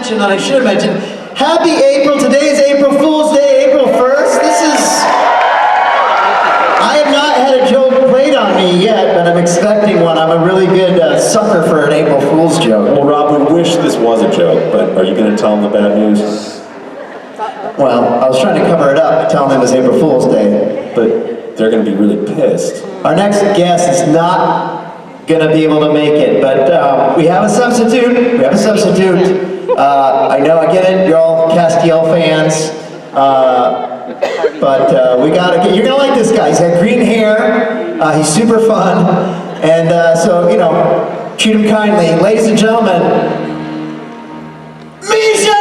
mention that I should have mentioned. Happy April, today is April Fool's Day, April 1st. I have not had a joke played on me yet, but I'm expecting one. I'm a really good sucker for an April Fool's joke. Well, Rob, we wish this was a joke, but are you going to tell them the bad news? Well, I was trying to cover it up, telling them it was April Fool's Day. But they're going to be really pissed. Our next guest is not going to be able to make it, but we have a substitute. I know, I get it, you're all Castiel fans. But you're gonna like this guy. He's got green hair, he's super fun, and so, you know, treat him kindly. Ladies and gentlemen, Misha!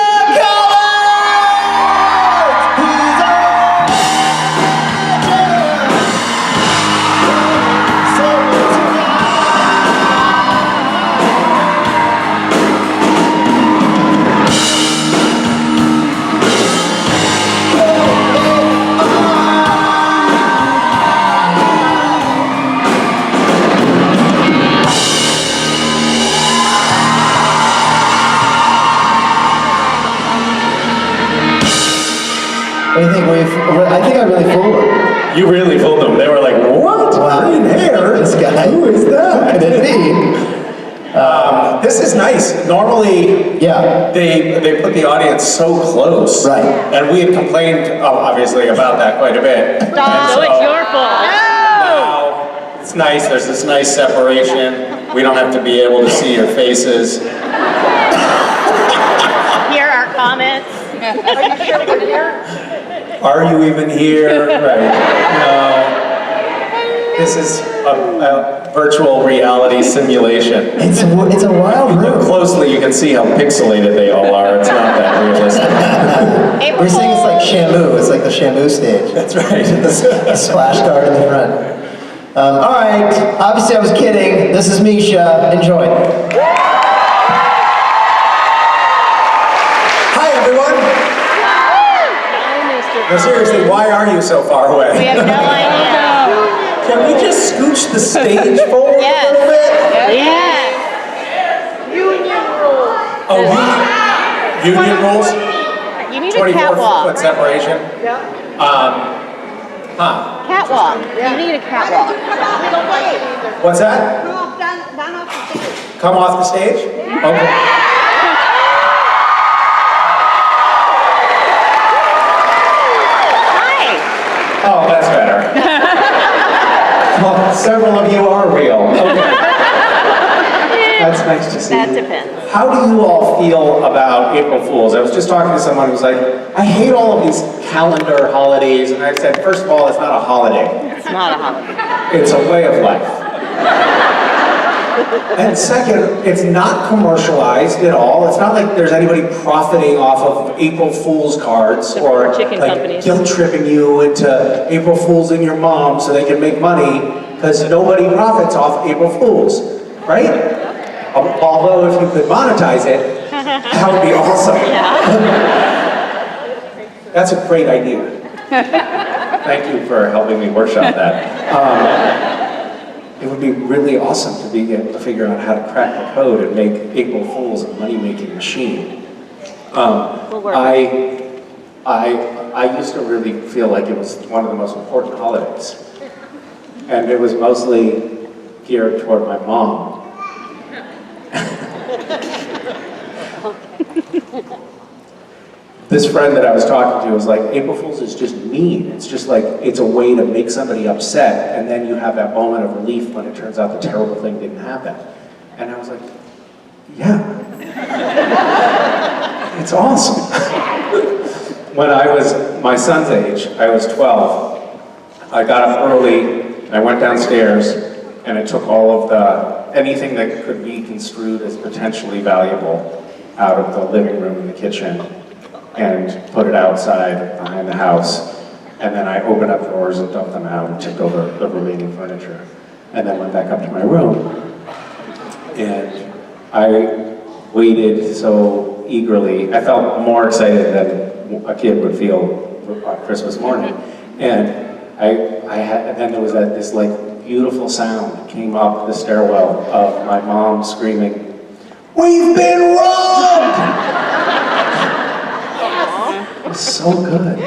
What do you think? I think I really fooled them. You really fooled them. They were like, what? Wow. Green hair? This guy. Who is that? Who could it be? This is nice. Normally, yeah, they put the audience so close. Right. And we had complained, obviously, about that quite a bit. So it's your fault. Now, it's nice. There's this nice separation. We don't have to be able to see your faces. Here are comments. Are you sure we're here? Are you even here? Right. No. This is a virtual reality simulation. It's a wild If you look room. closely, you can see how pixelated they all are. It's not that realistic. We're saying it's like Shamu. It's like the Shamu stage. That's right. The splash guard in the front. All right. Obviously, I was kidding. This is Misha. Enjoy. Hi, everyone. No, seriously, why are you so far away? We have no idea. Can we just scooch the stage forward Yes. a little bit? Yes. Union rules. Oh, union rules? You need a 24-foot catwalk. separation? Yeah. Catwalk. You need a catwalk. What's that? Come off, down off the stage. Come off the stage? Okay. Hi. Oh, that's better. Well, several of you are real. Okay. That's nice to see. That depends. How do you all feel about April Fools? I was just talking to someone who was like, I hate all of these calendar holidays, and I said, first of all, it's not a holiday. It's not a holiday. It's a way of life. And second, it's not commercialized at all. It's not like there's anybody profiting off of April Fool's cards or chicken like companies. guilt tripping you into April Fools and your mom so they can make money, because nobody profits off April Fools, right? Although if you could monetize it, that would be awesome. That's a great idea. Thank you for helping me workshop that. It would be really awesome to be able to figure out how to crack the code and make April Fools a money-making machine. I used to really feel like it was one of the most important holidays. And it was mostly geared toward my mom. This friend that I was talking to was like, April Fool's is just mean. It's just like, it's a way to make somebody upset, and then you have that moment of relief when it turns out the terrible thing didn't happen. And I was like, yeah. It's awesome. When I was my son's age, I was 12, I got up early, and I went downstairs, and I took all of anything that could be construed as potentially valuable out of the living room and the kitchen, and put it outside behind the house. And then I opened up drawers and dumped them out and took over the remaining furniture. And then went back up to my room. And I waited so eagerly. I felt more excited than a kid would feel on Christmas morning. And then there was this like beautiful sound came up the stairwell of my mom screaming, "We've been robbed!" so good.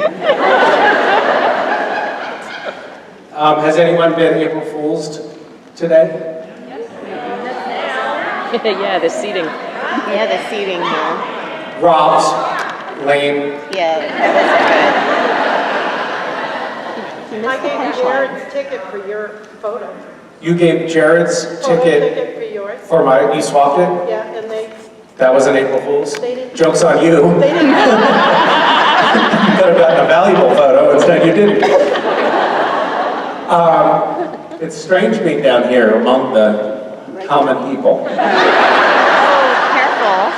Has anyone been April Fool's today? Yeah, the seating. Yeah, the seating here. Rob's, lame. Yeah, that I gave Jared's ticket for your photo. You gave Jared's Photo ticket ticket for yours. for my, you swapped it? Yeah, and they That was an April Fool's? They didn't- Joke's on you. You didn't. could have gotten a valuable photo, instead you didn't. It's strange being down here among the common people. Oh, careful.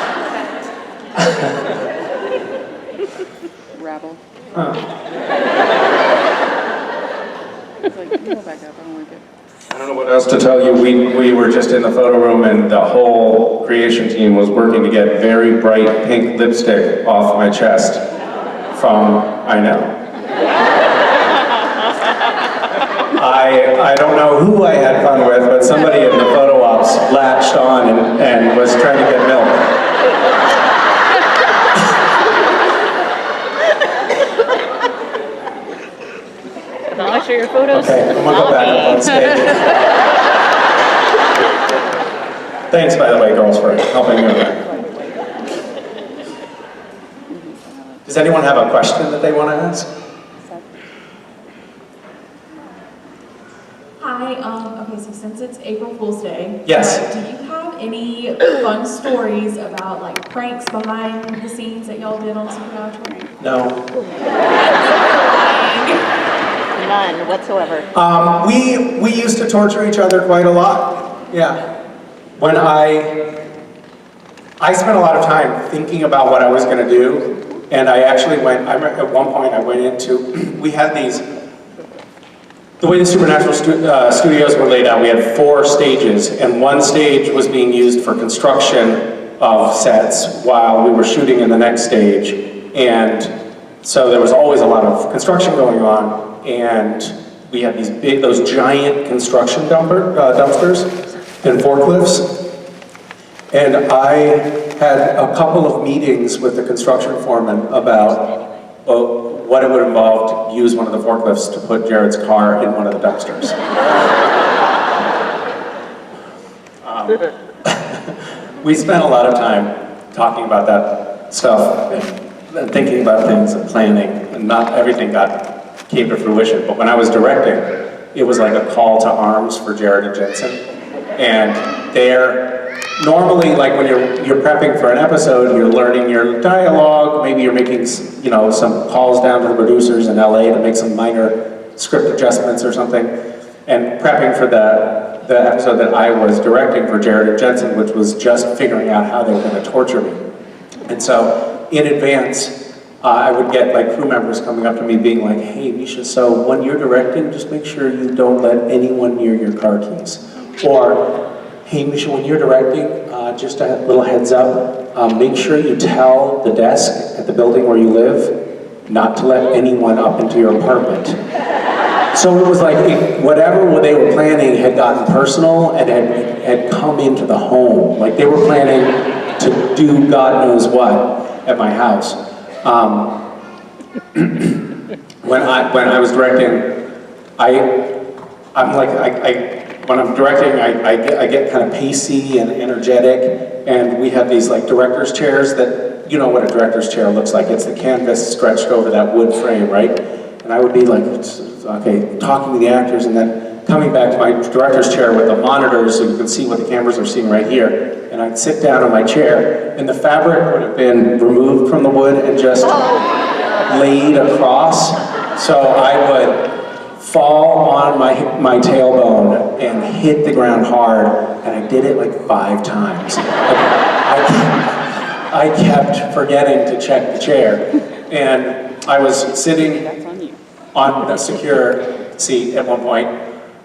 Rabble. It's like, go back up, I don't like it. I don't know what else to tell you. We were just in the photo room and the whole creation team was working to get very bright pink lipstick off my chest from, I know. I don't know who I had fun with, but somebody in the photo ops latched on and was trying to get milk. Can I show your photos? Okay, I'm gonna go back up on stage. Thanks, by the way, girls, for helping me with that. Does anyone have a question that they want to ask? Hi, okay, so since it's April Fool's Day. Yes. Do you have any fun stories about like pranks behind the scenes that y'all did on Supernatural? No. None whatsoever. We used to torture each other quite a lot. Yeah. When I spent a lot of time thinking about what I was going to do, and I actually went, I remember at one point I went into, we had these, the way the Supernatural studios were laid out, we had 4 stages, and one stage was being used for construction of sets while we were shooting in the next stage. And so there was always a lot of construction going on, and we had these big, those giant construction dumpsters and forklifts. And I had a couple of meetings with the construction foreman about what it would involve to use one of the forklifts to put Jared's car in one of the dumpsters. We spent a lot of time talking about that stuff and thinking about things and planning, and not everything came to fruition. But when I was directing, it was like a call to arms for Jared and Jensen. And normally, like when you're prepping for an episode, you're learning your dialogue, maybe you're making, some calls down to the producers in LA to make some minor script adjustments or something, and prepping for the episode that I was directing for Jared and Jensen, which was just figuring out how they were going to torture me. And so, in advance, I would get like crew members coming up to me being like, "Hey, Misha, so when you're directing, just make sure you don't let anyone near your car keys." Or, "Hey, Misha, when you're directing, just a little heads up, make sure you tell the desk at the building where you live not to let anyone up into your apartment." So it was like whatever they were planning had gotten personal and had come into the home. Like they were planning to do God knows what at my house. When I was directing, when I'm directing, I get kind of pacey and energetic, and we had these like director's chairs that, you know what a director's chair looks like. It's the canvas stretched over that wood frame, right? And I would be like, okay, talking to the actors, and then coming back to my director's chair with the monitors so you can see what the cameras are seeing right here. And I'd sit down on my chair, and the fabric would have been removed from the wood and just laid across. So I would fall on my tailbone and hit the ground hard, and I did it like 5 times. I kept forgetting to check the chair, and I was sitting on a secure seat at one point,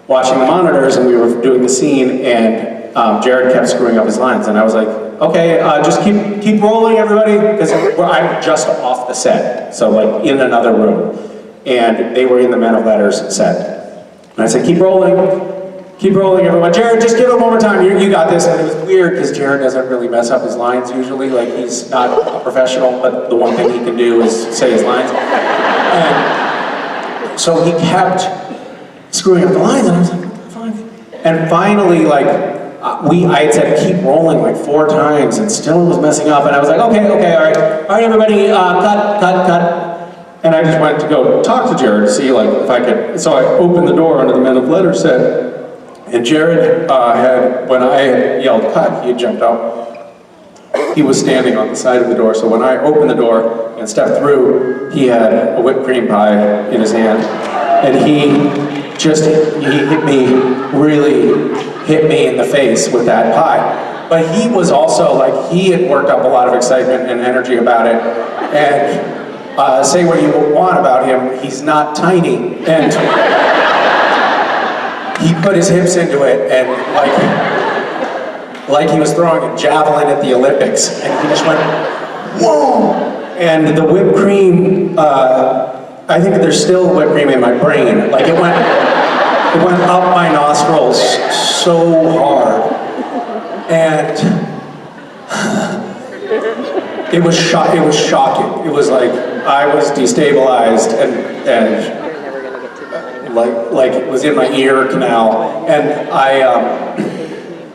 watching the monitors, and we were doing the scene, and Jared kept screwing up his lines, and I was like, okay, just keep rolling, everybody, because I'm just off the set, so like in another room. And they were in the Men of Letters set. And I said, keep rolling. Keep rolling, everyone. Jared, just give it one more time. You got this. And it was weird because Jared doesn't really mess up his lines usually. Like, he's not a professional, but the one thing he can do is say his lines. And so he kept screwing up the lines, and I was like, fine. And finally, like, I had said keep rolling like 4 times, and still was messing up. And I was like, okay, all right, everybody, cut. And I just went to go talk to Jared to see like if I could. So I opened the door under the Men of Letter set. And Jared when I had yelled cut, he had jumped out. He was standing on the side of the door, so when I opened the door and stepped through, he had a whipped cream pie in his hand. And he really hit me in the face with that pie. But he was also like, he had worked up a lot of excitement and energy about it. And say what you want about him, he's not tiny. And he put his hips into it, and like he was throwing a javelin at the Olympics, and he just went, whoa! And the whipped cream, I think there's still whipped cream in my brain. Like it went up my nostrils so hard, and it was shocking. It was like I was destabilized and. Like it was in my ear canal, and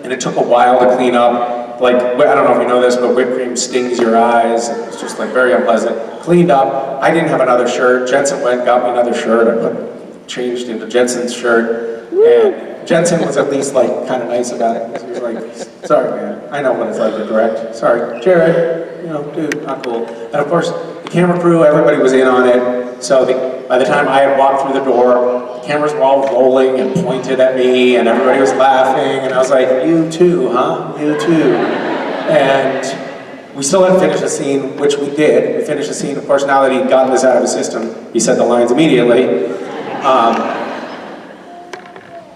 and it took a while to clean up. Like, I don't know if you know this, but whipped cream stings your eyes. It's just like very unpleasant. Cleaned up. I didn't have another shirt. Jensen went, got me another shirt. I changed into Jensen's shirt, and Jensen was at least like kind of nice about it. He was like, "Sorry, man. I know what it's like to direct. Sorry, Jared. Dude, not cool." And of course, the camera crew, everybody was in on it. So by the time I had walked through the door, the cameras were all rolling and pointed at me, and everybody was laughing, and I was like, you too, huh? You too. And we still hadn't finished the scene, which we did. We finished the scene, of course, now that he'd gotten this out of his system, he said the lines immediately.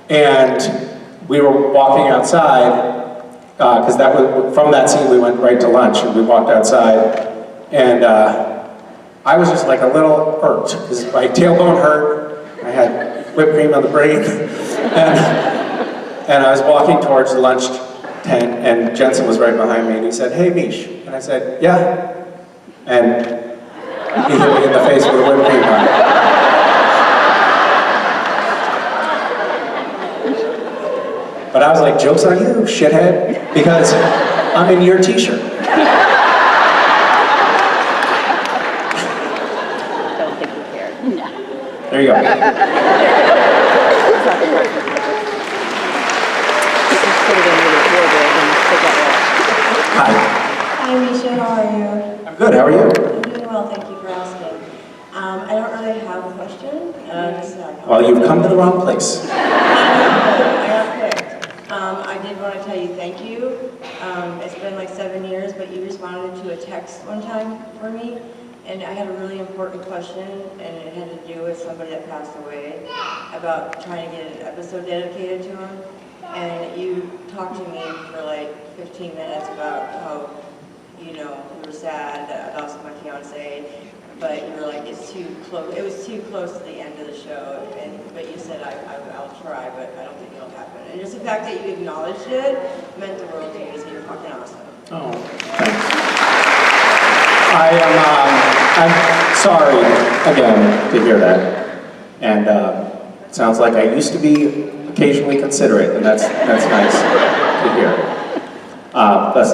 And we were walking outside, because from that scene we went right to lunch, and we walked outside, and I was just like a little irked, because my tailbone hurt, I had whipped cream on the brain, and I was walking towards the lunch tent, and Jensen was right behind me, and he said, "Hey, Mish," and I said, "Yeah," and he hit me in the face with a whipped cream pie. But I was like, joke's on you, shithead, because I'm in your t-shirt. Don't think he cared. There you go. Just put it in with his wardrobe and pick up all. Hi. Hi, Misha. How are you? I'm good, how are you? I'm doing well. Thank you for asking. I don't really have a question. Well, you've come to the wrong place. I got picked. I did want to tell you thank you. It's been like 7 years, but you responded to a text one time for me, and I had a really important question, and it had to do with somebody that passed away, about trying to get an episode dedicated to him. And you talked to me for like 15 minutes about how, you were sad that I lost my fiance, but you were like, it's too close. It was too close to the end of the show, but you said I'll try, but I don't think it'll happen. And just the fact that you acknowledged it meant the world to me. So you're fucking awesome. Oh, thanks. I'm sorry again to hear that, and it sounds like I used to be occasionally considerate, and that's nice to hear.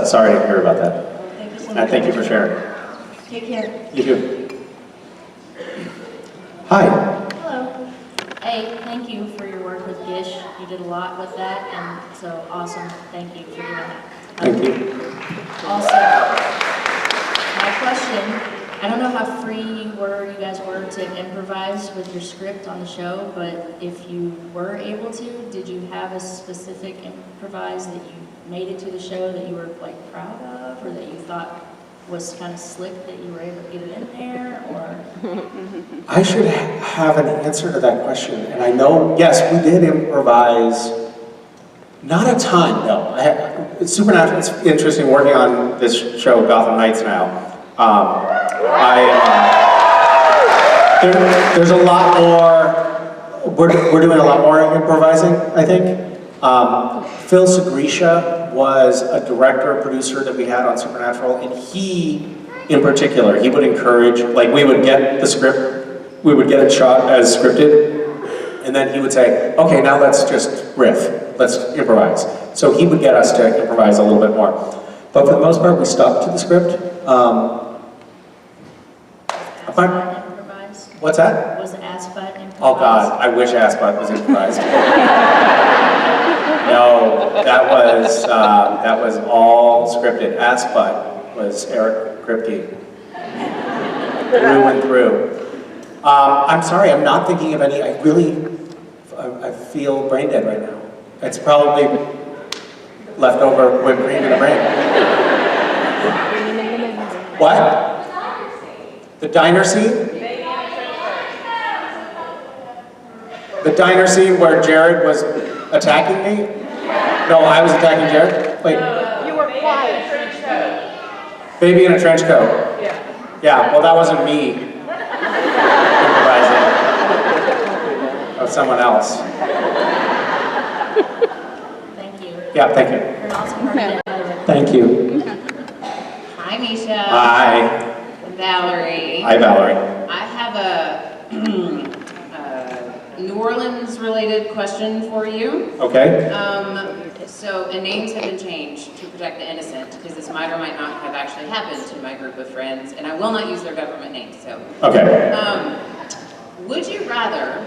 Sorry to hear about that. Thank you so much. And thank you for sharing. Take care. You too. Hi. Hello. Hey, thank you for your work with Gish. You did a lot with that, and so awesome. Thank you for doing that. Thank you. Also, my question, I don't know how free you guys were to improvise with your script on the show, but if you were able to, did you have a specific improvise that you made it to the show that you were like proud of, or that you thought was kind of slick that you were able to get it in there, or? I should have an answer to that question, and I know, yes, we did improvise. Not a ton, no. It's supernatural. It's interesting working on this show, Gotham Knights, now. There's a lot more. We're doing a lot more improvising, I think. Phil Segresha was a director, producer that we had on Supernatural, and he, in particular, he would encourage, like we would get the script, we would get it shot as scripted, and then he would say, okay, now let's just riff, let's improvise. So he would get us to improvise a little bit more. But for the most part, we stuck to the script. Improvised? What's that? Was Asphalt improvised? Oh God, I wish Asphalt was improvised. No, that was all scripted. Asphalt was Eric Kripke, through and through. I'm sorry, I'm not thinking of any. I feel brain dead right now. It's probably leftover whipped cream in the brain. What? The diner scene? The diner scene where Jared was attacking me? No, I was attacking Jared? Wait. You were quiet. Baby in a trench coat. Yeah, well that wasn't me improvising. That was someone else. Thank you. Yeah, thank you. You're an awesome person. Thank you. Hi, Misha. Hi. Valerie. Hi, Valerie. I have a New Orleans-related question for you. Okay. And names have been changed to protect the innocent, because this might or might not have actually happened to my group of friends, and I will not use their government names, so. Okay. Would you rather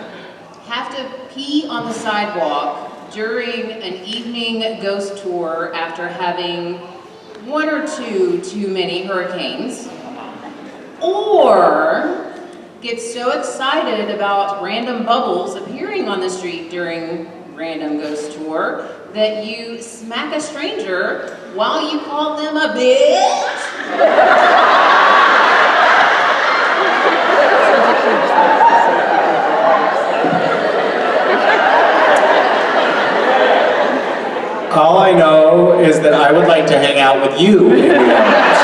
have to pee on the sidewalk during an evening ghost tour after having one or two too many hurricanes, or get so excited about random bubbles appearing on the street during random ghost tour that you smack a stranger while you call them a bitch? All I know is that I would like to hang out with you in New Orleans.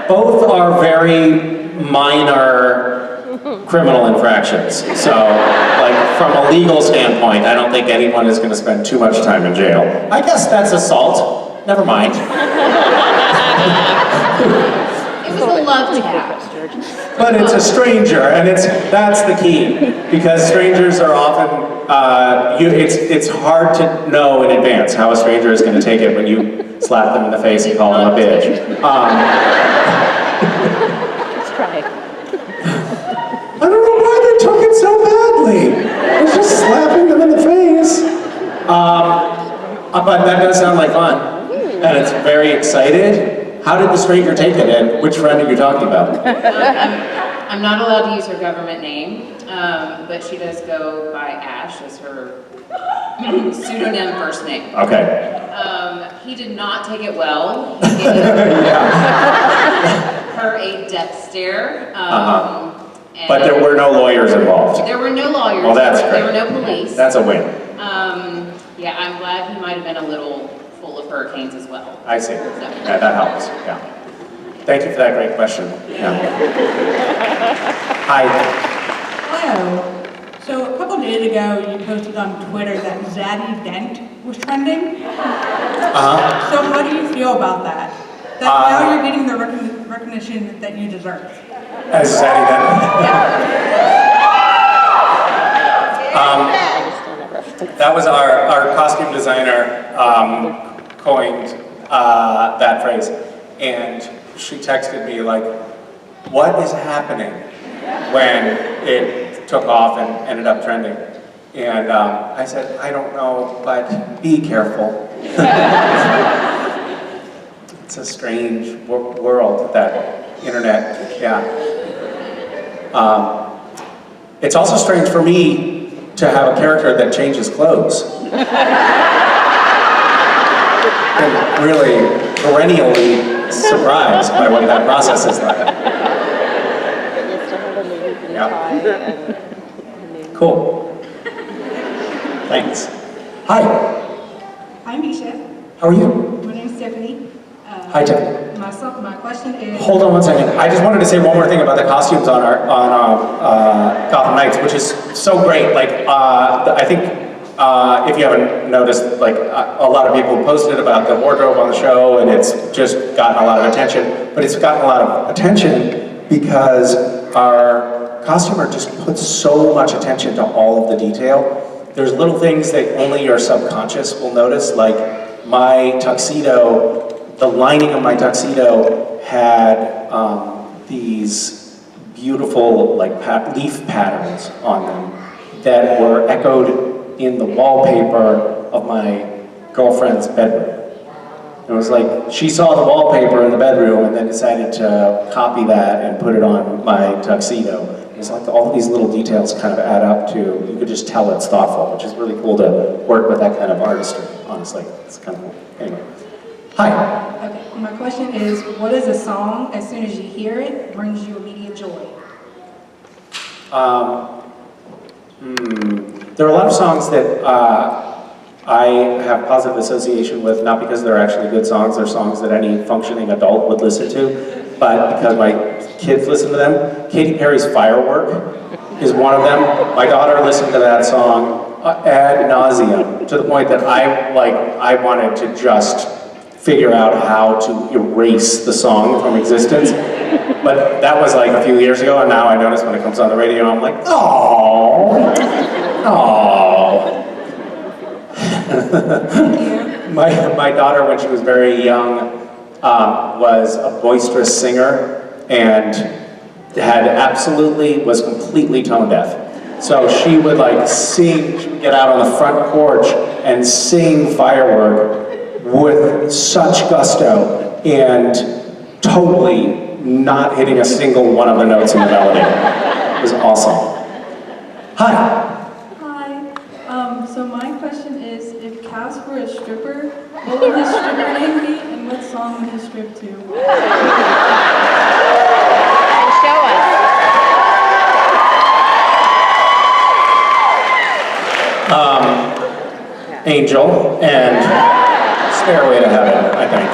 Both are very minor criminal infractions. So, like, from a legal standpoint, I don't think anyone is going to spend too much time in jail. I guess that's assault. Never mind. It was a love tap. But it's a stranger, and that's the key, because strangers are often it's hard to know in advance how a stranger is going to take it when you slap them in the face and call them a bitch. Let's try. I don't know why they took it so badly. I was just slapping them in the face. But that does sound like fun, and it's very excited. How did the stranger take it, and which friend are you talking about? I'm not allowed to use her government name, but she does go by Ash as her pseudonym first name. Okay. He did not take it well. He gave her a death stare. And But there were no lawyers involved. There were no lawyers. Well, that's There were great. no police. That's a win. Yeah, I'm glad he might have been a little full of hurricanes as well. I see. Yeah, that helps. Yeah. Thank you for that great question. Yeah. Hi. Hello. So a couple days ago, you posted on Twitter that Zaddy Dent was trending. So how do you feel about that? That now you're getting the recognition that you deserve. As Zaddy Dent. That was our costume designer coined that phrase, and she texted me like, "What is happening?" when it took off and ended up trending. And I said, "I don't know, but be careful." It's a strange world, that internet, yeah. It's also strange for me to have a character that changes clothes. I'm really perennially surprised by what that process is like. Yeah. Cool. Thanks. Hi. Hi, Misha. How are you? My name's Stephanie. Hi, Tiffany. My question is... Hold on one second. I just wanted to say one more thing about the costumes on our Gotham Knights, which is so great. Like, I think if you haven't noticed, like a lot of people posted about the wardrobe on the show, and it's just gotten a lot of attention. But it's gotten a lot of attention because our costumer just puts so much attention to all of the detail. There's little things that only your subconscious will notice, like my tuxedo. The lining of my tuxedo had these beautiful like leaf patterns on them that were echoed in the wallpaper of my girlfriend's bedroom. It was like she saw the wallpaper in the bedroom and then decided to copy that and put it on my tuxedo. It's like all of these little details kind of add up to, you could just tell it's thoughtful, which is really cool to work with that kind of artistry, honestly. It's kind of cool. Anyway. Hi. Okay, my question is, what is a song, as soon as you hear it, brings you immediate joy? There are a lot of songs that I have positive association with, not because they're actually good songs, they're songs that any functioning adult would listen to, but because my kids listen to them. Katy Perry's Firework is one of them. My daughter listened to that song ad nauseum, to the point that I wanted to just figure out how to erase the song from existence. But that was like a few years ago, and now I notice when it comes on the radio, I'm like, oh, oh. My daughter, when she was very young, was a boisterous singer and was completely tone deaf. So she would like sing, she would get out on the front porch and sing Firework with such gusto and totally not hitting a single one of the notes in the melody. It was awesome. Hi. Hi. So my question is, if Cass were a stripper, what would his stripper name be, and what song would he strip to? Show us. Angel and Stairway to Heaven, I think.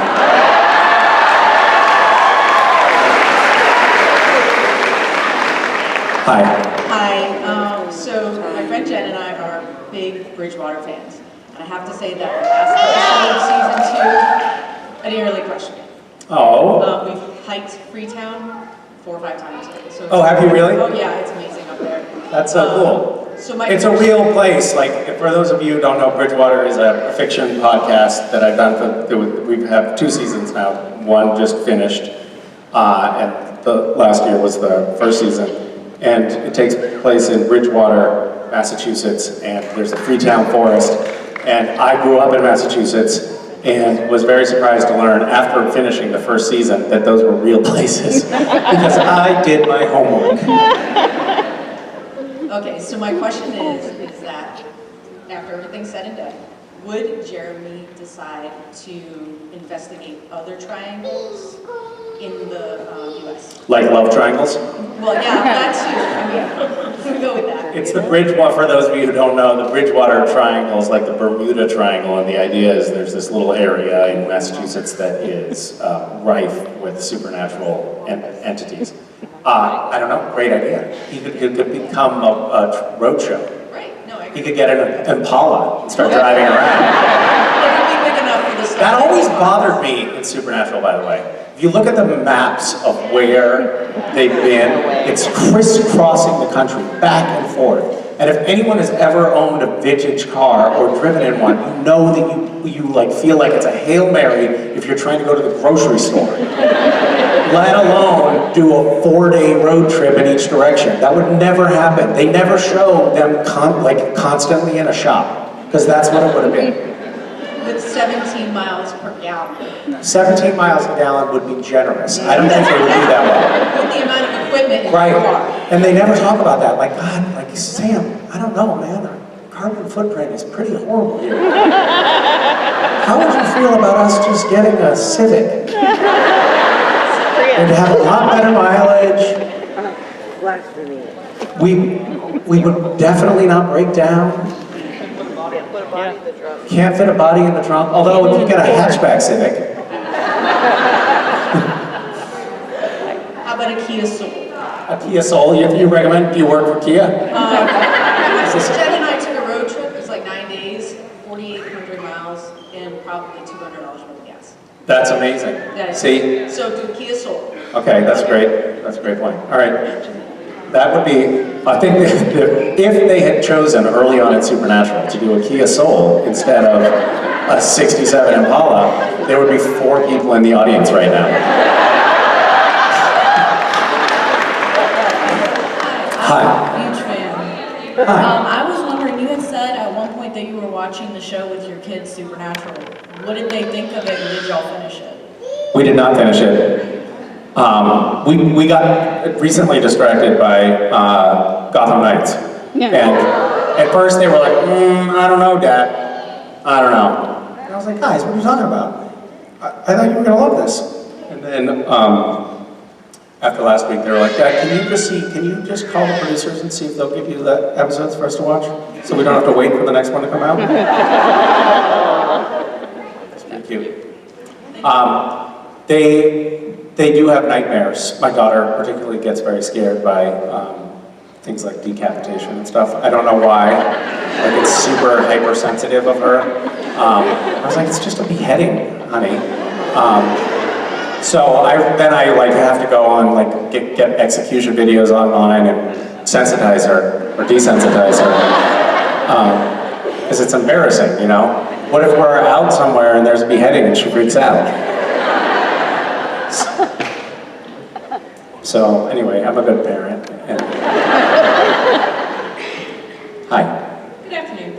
Hi. Hi, so my friend Jen and I are big Bridgewater fans. And I have to say that the last episode of season 2, I didn't really question it. Oh. We've hiked Freetown 4 or 5 times. So Oh, have you really? Oh yeah, it's amazing up there. That's so cool. So It's a real place. Like, for those of you who don't know, Bridgewater is a fiction podcast that I've done. We have 2 seasons now. One just finished, and the last year was the first season. And it takes place in Bridgewater, Massachusetts, and there's a Freetown forest. And I grew up in Massachusetts and was very surprised to learn after finishing the first season that those were real places because I did my homework. Okay, so my question is that after everything's said and done, would Jeremy decide to investigate other triangles in the U.S.? Like love triangles? Well, yeah, that too. I mean, go with that. It's the Bridgewater, for those of you who don't know, the Bridgewater Triangle is like the Bermuda Triangle, and the idea is there's this little area in Massachusetts that is rife with supernatural entities. I don't know, great idea. He could become a road show. Right, no, I agree. He could get an Impala and start driving around. It would be big enough for this. That always bothered me in Supernatural, by the way. If you look at the maps of where they've been, it's crisscrossing the country, back and forth. And if anyone has ever owned a vintage car or driven in one, you know that you like feel like it's a Hail Mary if you're trying to go to the grocery store. Let alone do a 4-day road trip in each direction. That would never happen. They never show them constantly in a shop, because that's what it would have been. With 17 miles per gallon. 17 miles a gallon would be generous. I don't think they would do that well. With the amount of equipment in the Right. car. And they never talk about that. Like, God, like, Sam, I don't know, man. Our carbon footprint is pretty horrible here. How would you feel about us just getting a Civic? It'd have a lot better mileage. Blasphemy. We would definitely not break down. Can't put a body in the trunk. Can't fit a body in the trunk. Although if you get a hatchback Civic, How about a Kia Soul? A Kia Soul, you recommend? Do you work for Kia? Jen and I took a road trip. It was like 9 days, 4,800 miles, and probably $200 worth of gas. That's amazing. See? So do a Kia Soul. Okay, that's great. That's a great point. All right. That would be, I think, if they had chosen early on in Supernatural to do a Kia Soul instead of a 67 Impala, there would be 4 people in the audience right now. Hi. Huge fan. I was wondering, you had said at one point that you were watching the show with your kids, Supernatural. What did they think of it, and did y'all finish it? We did not finish it. We got recently distracted by Gotham Knights. And at first they were like, I don't know, Dad. I don't know. And I was like, guys, what are you talking about? I thought you were going to love this. And then after last week, they were like, Dad, can you just call the producers and see if they'll give you the episodes for us to watch? So we don't have to wait for the next one to come out? It's pretty cute. They do have nightmares. My daughter particularly gets very scared by things like decapitation and stuff. I don't know why. Like, it's super hypersensitive of her. I was like, it's just a beheading, honey. So then I like have to go on like get execution videos online and sensitize her or desensitize her. Because it's embarrassing, you know? What if we're out somewhere and there's a beheading and she freaks out? So anyway, I'm a good parent. Hi. Good afternoon.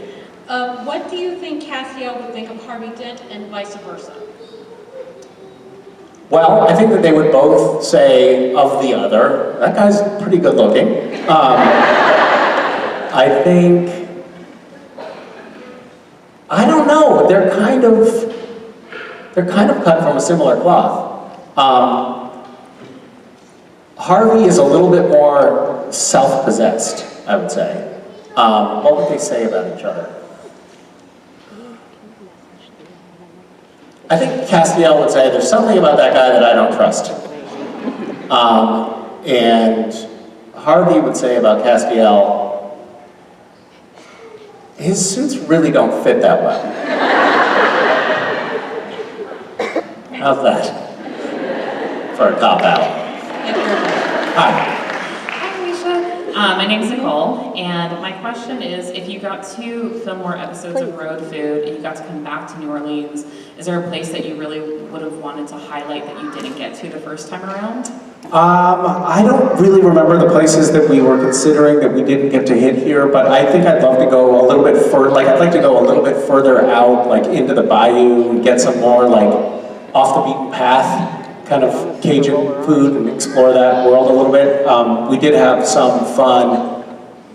What do you think Castiel would think of Harvey Dent and vice versa? Well, I think that they would both say of the other, that guy's pretty good looking. I don't know, they're kind of cut from a similar cloth. Harvey is a little bit more self-possessed, I would say. What would they say about each other? I think Castiel would say, there's something about that guy that I don't trust. And Harvey would say about Castiel, his suits really don't fit that well. How's that? For a cop-out. Hi. Hi, Misha. My name's Nicole, and my question is, if you got to film more episodes of Road Food and you got to come back to New Orleans, is there a place that you really would have wanted to highlight that you didn't get to the first time around? I don't really remember the places that we were considering that we didn't get to hit here, but I think I'd love to go a little bit further, like I'd like to go a little bit further out, like into the bayou and get some more like off the beaten path kind of Cajun food and explore that world a little bit. We did have some fun.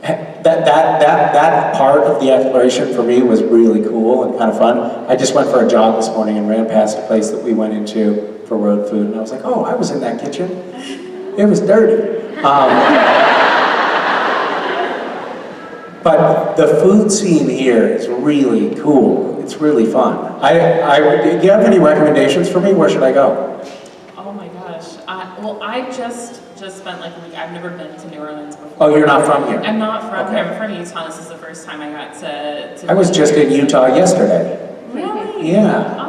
That part of the exploration for me was really cool and kind of fun. I just went for a jog this morning and ran past a place that we went into for road food, and I was like, oh, I was in that kitchen. It was dirty. But the food scene here is really cool. It's really fun. Do you have any recommendations for me? Where should I go? Oh my gosh. Well, I just spent like a week. I've never been to New Orleans before. Oh, you're not from here? I'm not from here. I'm from Utah. This is the first time I got to I was just in Utah yesterday. Really? Yeah. Oh,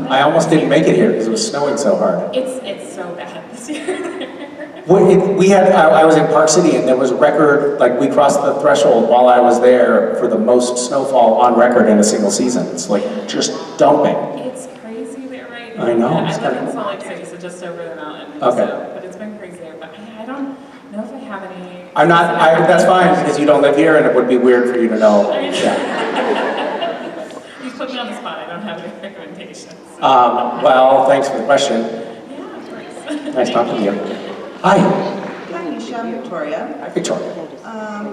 I almost didn't make it here because it was snowing so hard. It's so bad this year. I was in Park City and there was a record, like we crossed the threshold while I was there for the most snowfall on record in a single season. It's like just dumping. It's crazy there right now. I know. I live in Salt Lake City, so just over the mountain. Okay. So, but it's been crazy there. But I don't know if I have any. That's fine because you don't live here and it would be weird for you to know. Yeah. You put me on the spot. I don't have any recommendations. Well, thanks for the question. Yeah, of course. Nice talking to you. Hi. Hi, Misha. I'm Victoria. Hi, Victoria.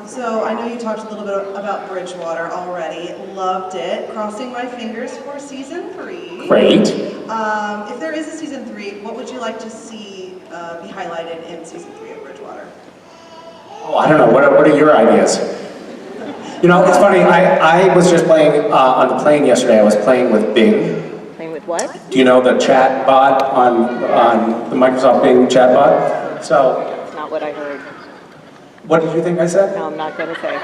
So I know you talked a little bit about Bridgewater already. Loved it. Crossing my fingers for season 3. Great. If there is a season 3, what would you like to see be highlighted in season 3 of Bridgewater? Oh, I don't know. What are your ideas? You know, it's funny. I was just playing on the plane yesterday. I was playing with Bing. What? Do you know the chat bot on the Microsoft Bing chat bot? So, That's not what I heard. what did you think I said? No, I'm not gonna say.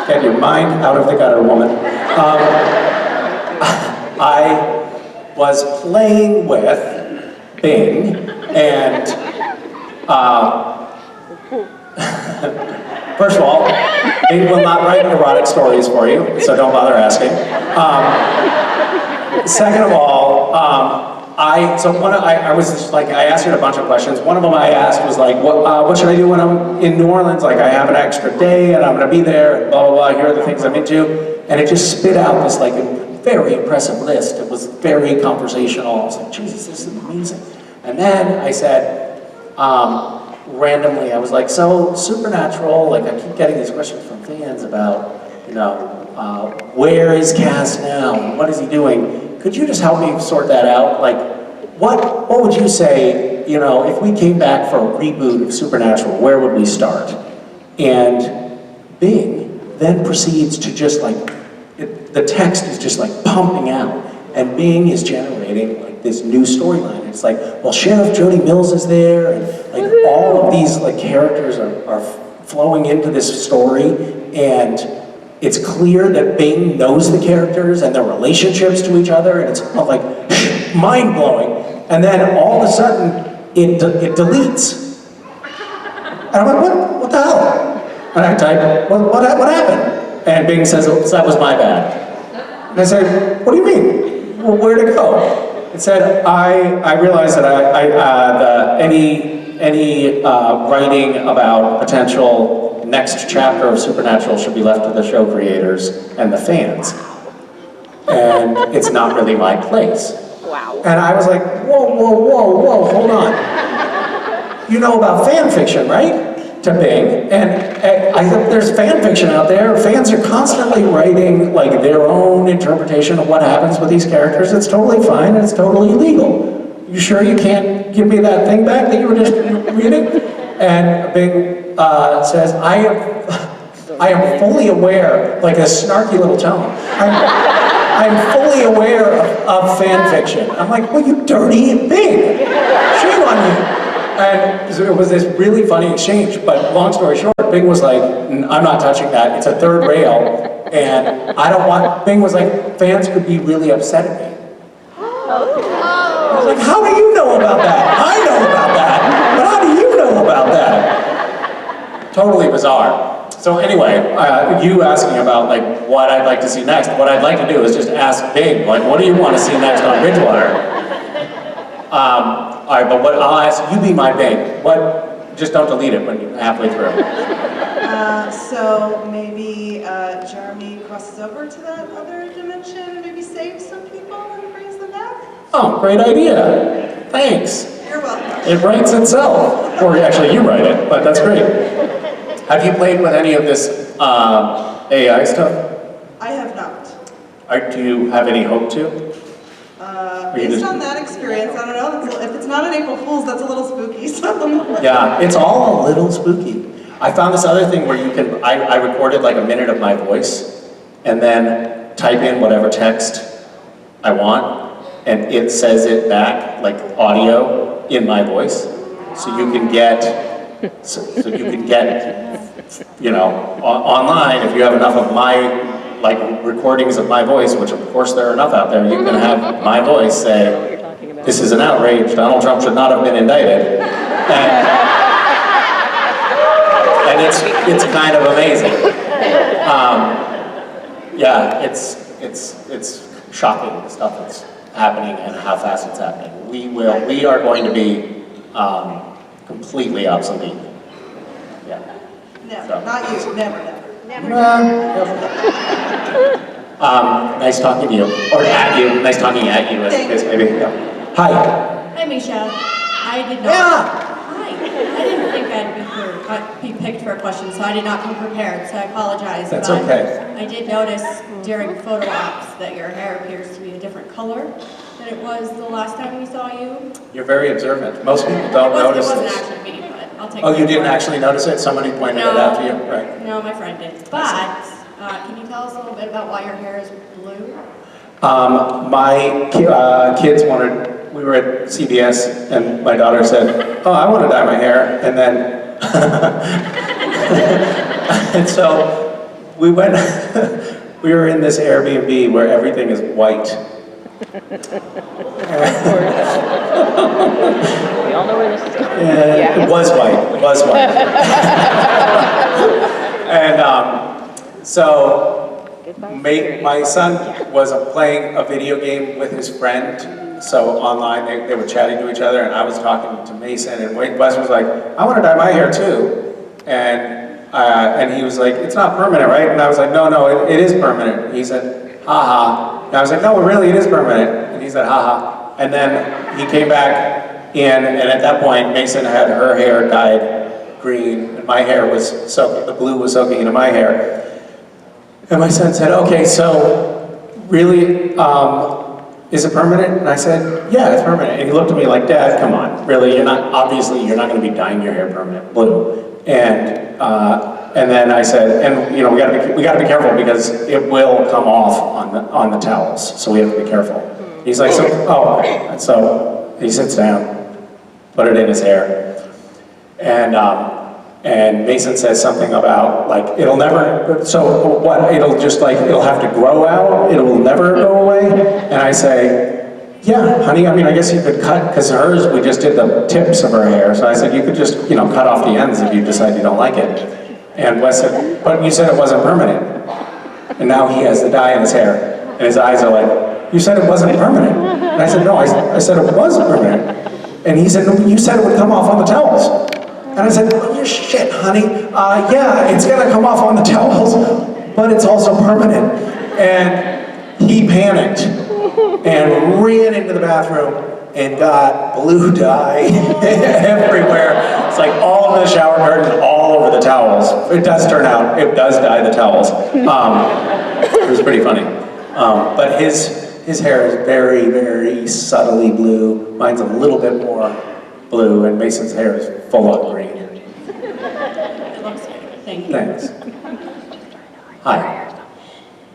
Get your mind out of the gutter, woman. I was playing with Bing, and first of all, Bing will not write erotic stories for you, so don't bother asking. Second of all, I was just like, I asked her a bunch of questions. One of them I asked was like, what should I do when I'm in New Orleans? Like, I have an extra day and I'm gonna be there, and blah, blah, blah, here are the things I'm into. And it just spit out this like a very impressive list. It was very conversational. I was like, Jesus, this is amazing. And then I said, randomly, I was like, so Supernatural, like I keep getting these questions from fans about, where is Cass now? What is he doing? Could you just help me sort that out? Like, what would you say, if we came back for a reboot of Supernatural, where would we start? And Bing then proceeds to just like, the text is just like pumping out, and Bing is generating like this new storyline. It's like, well, Sheriff Jody Mills is there, and like all of these like characters are flowing into this story, and it's clear that Bing knows the characters and their relationships to each other, and it's like mind-blowing. And then all of a sudden, it deletes. And I'm like, what the hell? And I type, what happened? And Bing says, oh, that was my bad. And I said, what do you mean? Well, where'd it go? It said, I realized that any writing about potential next chapter of Supernatural should be left to the show creators and the fans. And it's not really my place. Wow. And I was like, whoa, hold on. You know about fan fiction, right? To Bing. And I think there's fan fiction out there. Fans are constantly writing like their own interpretation of what happens with these characters. It's totally fine and it's totally legal. You sure you can't give me that thing back that you were just reading? And Bing says, I am fully aware, like a snarky little tone, I'm fully aware of fan fiction. I'm like, well, you dirty Bing, shame on you. And so it was this really funny exchange, but long story short, Bing was like, I'm not touching that, it's a third rail, and Bing was like, fans could be really upset at me. I was like, how do you know about that? I know about that, but how do you know about that? Totally bizarre. So anyway, you asking about like what I'd like to see next, what I'd like to do is just ask Bing, like, what do you want to see next on Bridgewater? All right, but what I'll ask, you be my Bing. Just don't delete it when you're halfway through. So maybe Jeremy crosses over to that other dimension and maybe saves some people and brings them back? Oh, great idea. Thanks. You're welcome. It writes itself. Or actually, you write it, but that's great. Have you played with any of this AI stuff? I have not. Do you have any hope to? Based on that experience, I don't know, if it's not an April Fool's, that's a little spooky, so. Yeah, it's all a little spooky. I found this other thing where you can, I recorded like a minute of my voice, and then type in whatever text I want, and it says it back, like audio, in my voice. So you can get, online, if you have enough of my like recordings of my voice, which of course there are enough out there, you can have my voice say, this is an outrage, Donald Trump should not have been indicted. And it's kind of amazing. Yeah, it's shocking the stuff that's happening and how fast it's happening. We are going to be completely obsolete. Yeah. Never, So. not you, never. Nice talking to you, or at you. Nice talking at you, as the case may be. Yeah. Hi. Hi, Misha. I did not. Yeah. Hi. I didn't think I'd be picked for a question, so I did not come prepared. So I apologize. That's but okay. I did notice during photo ops that your hair appears to be a different color than it was the last time we saw you. You're very observant. Most people don't notice It this. wasn't actually me, but I'll take Oh, you credit didn't for it. actually notice it? Somebody pointed it out to you? Right. No, my friend did. But can you tell us a little bit about why your hair is blue? Kids wanted, we were at CVS and my daughter said, oh, I want to dye my hair. And then, and so we went, we were in this Airbnb where everything is white. We all know where this is going. Yeah, it was white, it was white. And so my son was playing a video game with his friend, so online they were chatting to each other, and I was talking to Mason, and Wes was like, I want to dye my hair too. And he was like, it's not permanent, right? And I was like, no, it is permanent. He said, haha. And I was like, no, really, it is permanent. And he said, haha. And then he came back in, and at that point, Mason had her hair dyed green, and my hair was soaking, the blue was soaking into my hair. And my son said, okay, so really, is it permanent? And I said, yeah, it's permanent. And he looked at me like, Dad, come on, really, obviously you're not gonna be dyeing your hair permanent blue. And then I said, and we gotta be careful because it will come off on the towels, so we have to be careful. He's like, okay. And so he sits down, put it in his hair, and Mason says something about like, it'll never, so what, it'll have to grow out, it will never go away? And I say, yeah, honey, I mean, I guess you could cut, because hers, we just did the tips of her hair, so I said, you could just, cut off the ends if you decide you don't like it. And Wes said, but you said it wasn't permanent. And now he has the dye in his hair, and his eyes are like, you said it wasn't permanent. And I said, no, I said it was permanent. And he said, no, but you said it would come off on the towels. And I said, oh, you're shit, honey. Yeah, it's gonna come off on the towels, but it's also permanent. And he panicked and ran into the bathroom and got blue dye everywhere. It's like all over the shower curtain, all over the towels. It does turn out, it does dye the towels. It was pretty funny. But his hair is very, very subtly blue. Mine's a little bit more blue, and Mason's hair is full of green. It looks good. Thank you. Thanks. Hi.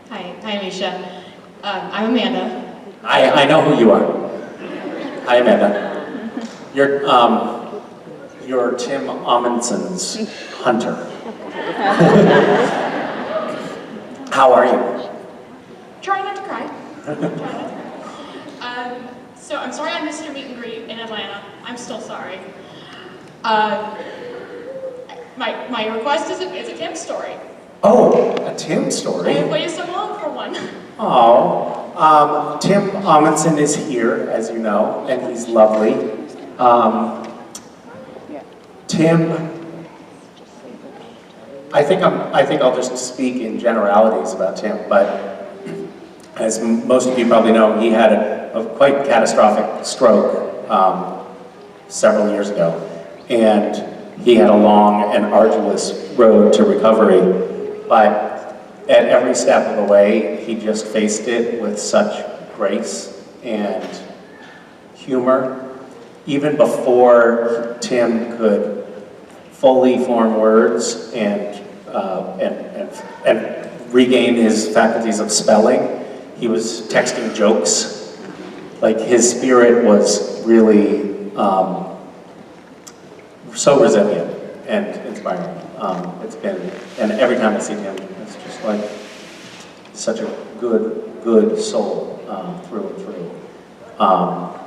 Hi, Misha. I'm Amanda. I know who you are. Hi, Amanda. You're Tim Amundson's hunter. How are you? Trying not to cry. So I'm sorry I missed your meet and greet in Atlanta. I'm still sorry. My request is a Tim story. Oh, a Tim story? I waited so long for one. Oh, Tim Amundson is here, as you know, and he's lovely. Tim, I think I'll just speak in generalities about Tim, but as most of you probably know, he had a quite catastrophic stroke several years ago, and he had a long and arduous road to recovery, but at every step of the way, he just faced it with such grace and humor. Even before Tim could fully form words and regain his faculties of spelling, he was texting jokes. Like, his spirit was really so resilient and inspiring. And every time I see him, it's just like such a good soul through and through,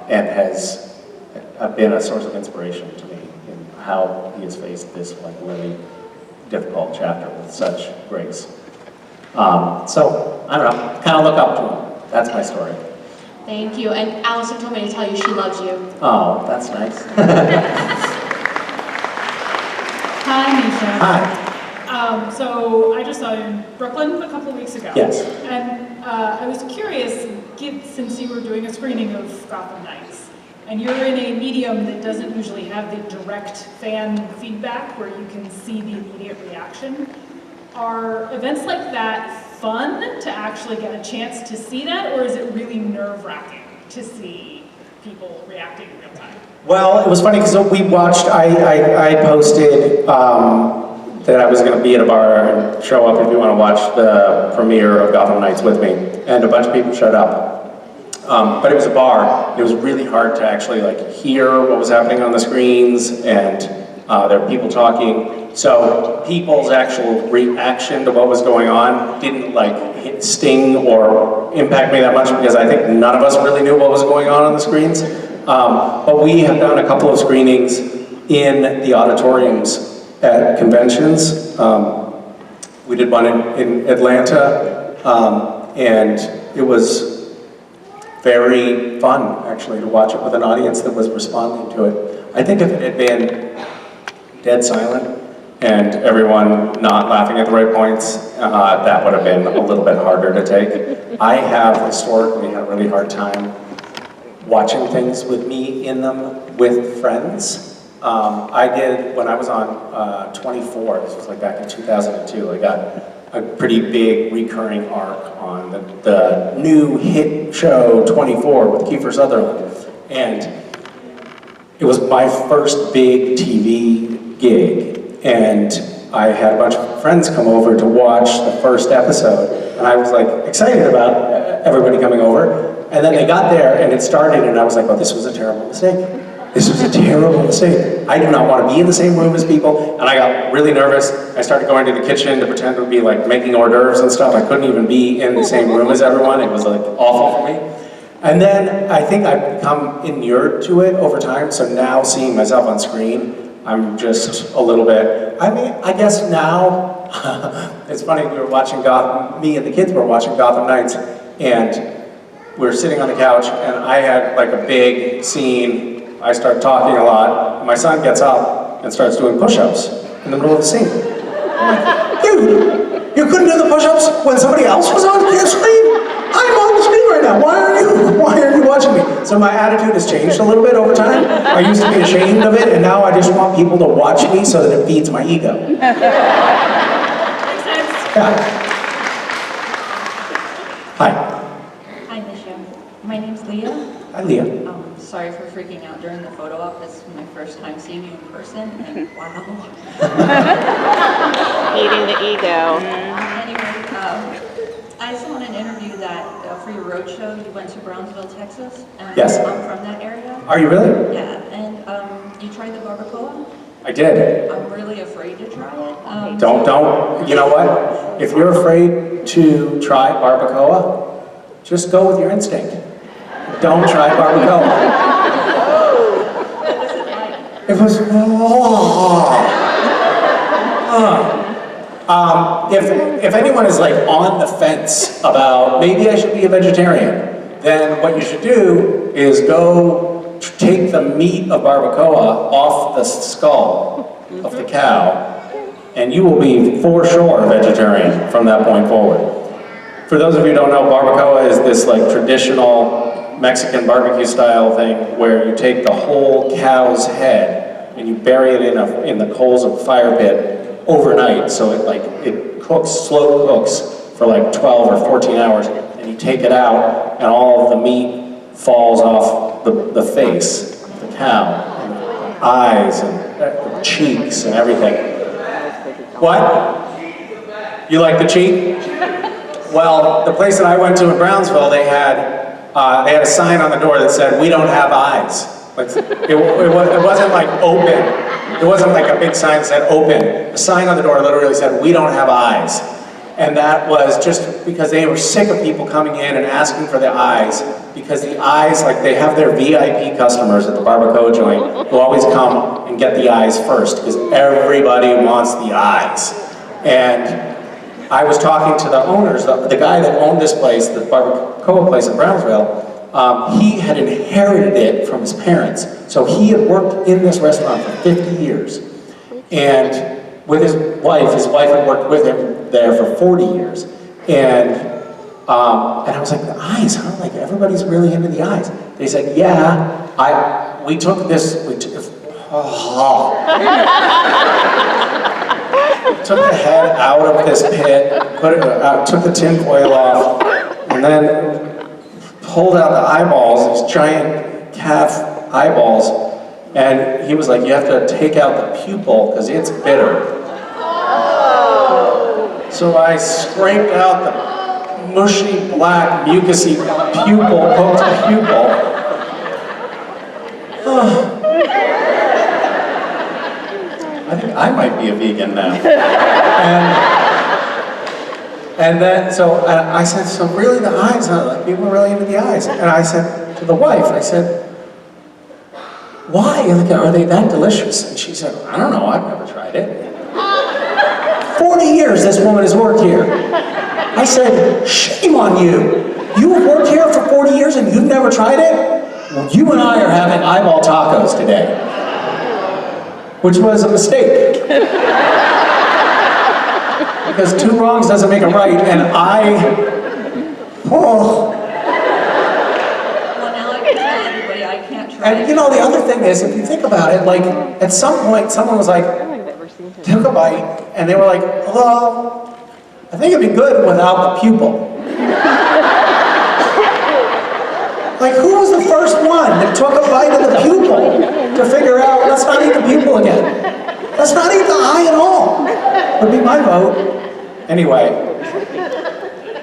and has been a source of inspiration to me in how he has faced this like really difficult chapter with such grace. So I don't know, kind of look up to him. That's my story. Thank you. And Allison told me to tell you she loves you. Oh, that's nice. Hi, Misha. Hi. So I just saw you in Brooklyn a couple of weeks ago. Yes. And I was curious, since you were doing a screening of Gotham Knights, and you're in a medium that doesn't usually have the direct fan feedback where you can see the immediate reaction, are events like that fun to actually get a chance to see that, or is it really nerve-wracking to see people reacting in real time? Well, it was funny because we watched, I posted that I was going to be at a bar and show up if you want to watch the premiere of Gotham Knights with me, and a bunch of people showed up. But it was a bar. It was really hard to actually like hear what was happening on the screens, and there were people talking. So people's actual reaction to what was going on didn't like sting or impact me that much, because I think none of us really knew what was going on the screens. But we have done a couple of screenings in the auditoriums at conventions. We did one in Atlanta, and it was very fun, actually, to watch it with an audience that was responding to it. I think if it had been dead silent and everyone not laughing at the right points, that would have been a little bit harder to take. I have historically had a really hard time watching things with me in them with friends. I did, when I was on 24, this was like back in 2002, I got a pretty big recurring arc on the new hit show 24 with Kiefer Sutherland. And it was my first big TV gig. And I had a bunch of friends come over to watch the first episode. And I was like excited about everybody coming over. And then they got there and it started, and I was like, oh, this was a terrible mistake. This was a terrible mistake. I do not want to be in the same room as people. And I got really nervous. I started going to the kitchen to pretend to be like making hors d'oeuvres and stuff. I couldn't even be in the same room as everyone. It was like awful for me. And then I think I've become inured to it over time. So now seeing myself on screen, I'm just a little bit, I mean, I guess now, it's funny, we were watching me and the kids were watching Gotham Knights, and we were sitting on the couch, and I had like a big scene. I start talking a lot, and my son gets up and starts doing push-ups in the middle of the scene. I'm like, dude, you couldn't do the push-ups when somebody else was on the screen? I'm on the screen right now, why are you watching me? So my attitude has changed a little bit over time. I used to be ashamed of it, and now I just want people to watch me so that it feeds my ego. Makes sense. Yeah. Hi. Hi, Misha. My name's Leah. Hi, Leah. Sorry for freaking out during the photo op. This is my first time seeing you in person, and wow. Eating the ego. Anyway, I saw in an interview that for your road show, you went to Brownsville, Texas. And Yes. I'm from that area. Are you really? Yeah, and you tried the barbacoa? I did. I'm really afraid to try it. Don't, you know what? If you're afraid to try barbacoa, just go with your instinct. Don't try barbacoa. It was, if anyone is like on the fence about maybe I should be a vegetarian, then what you should do is go take the meat of barbacoa off the skull of the cow, and you will be for sure a vegetarian from that point forward. For those of you who don't know, barbacoa is this like traditional Mexican barbecue style thing where you take the whole cow's head and you bury it in the coals of a fire pit overnight, so it cooks, slow cooks for like 12 or 14 hours, and you take it out and all of the meat falls off the face of the cow, and the eyes and the cheeks and everything. What? You like the cheek? Well, the place that I went to in Brownsville, they had a sign on the door that said, "We don't have eyes." Like, it wasn't like open. It wasn't like a big sign that said open. The sign on the door literally said, "We don't have eyes." And that was just because they were sick of people coming in and asking for the eyes, because the eyes, like they have their VIP customers at the barbacoa joint who always come and get the eyes first, because everybody wants the eyes. And I was talking to the owners, the guy that owned this place, the barbacoa place in Brownsville. He had inherited it from his parents. So he had worked in this restaurant for 50 years. And with his wife had worked with him there for 40 years. And I was like, the eyes, huh? Like everybody's really into the eyes. They said, yeah, we took took the head out of this pit, took the tin foil off, and then pulled out the eyeballs, these giant calf eyeballs, and he was like, you have to take out the pupil because it's bitter. So I scraped out the mushy, black, mucusy pupil, hooked pupil. I think I might be a vegan now. And then, so I said, so really the eyes, huh? Like, people are really into the eyes. And I said to the wife, I said, why? Like, are they that delicious? And she said, I don't know, I've never tried it. 40 years this woman has worked here. I said, shame on you. You have worked here for 40 years and you've never tried it? Well, you and I are having eyeball tacos today. Which was a mistake. Because 2 wrongs doesn't make a right, and Well, now I can tell everybody I can't try And you know, the other thing is, if you think about it, like, at some point, someone was like, took a bite, and they were like, well, I think it'd be good without the pupil. Like, who was the first one that took a bite of the pupil to figure out, let's not eat the pupil again. Let's not eat the eye at all. Would be my vote. Anyway.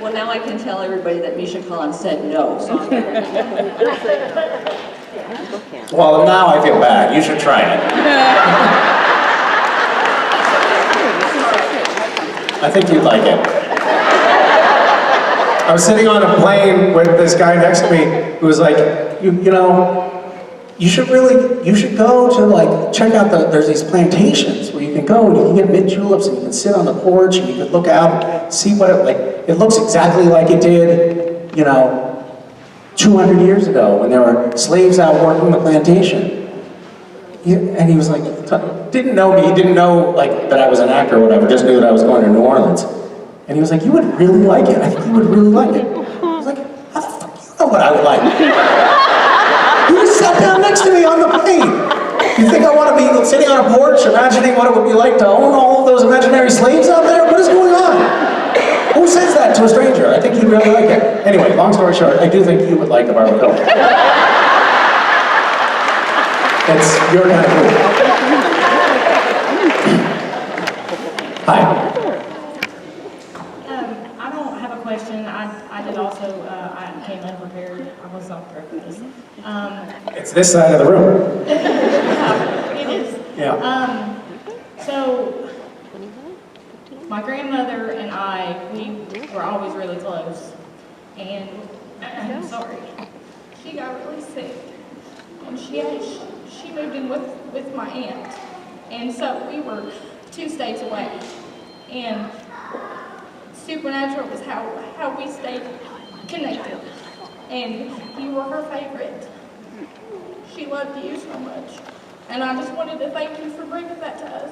Well, now I can tell everybody that Misha Khan said no. So Well, now I feel bad. You should try it. I think you'd like it. I was sitting on a plane with this guy next to me who was like, you know, you should go to, like, check out there's these plantations where you can go and you can get mint juleps and you can sit on the porch and you can look out and see what it looks exactly like it did, you know, 200 years ago when there were slaves out working the plantation. And he was like, didn't know me, he didn't know, like, that I was an actor or whatever, just knew that I was going to New Orleans. And he was like, you would really like it. I think you would really like it. I was like, how the fuck do you know what I would like? You just sat down next to me on the plane. You think I want to be sitting on a porch imagining what it would be like to own all of those imaginary slaves out there? What is going on? Who says that to a stranger? I think you'd really like it. Anyway, long story short, I do think you would like the barbacoa. It's your kind of food. Hi. I don't have a question. I did also, I came unprepared. I was on purpose. It's this side of the room. Yeah, it is. Yeah. So, my grandmother and I, we were always really close. And, I'm sorry, she got really sick. And she moved in with my aunt. And so we were 2 states away. And Supernatural was how we stayed connected. And you were her favorite. She loved you so much. And I just wanted to thank you for bringing that to us.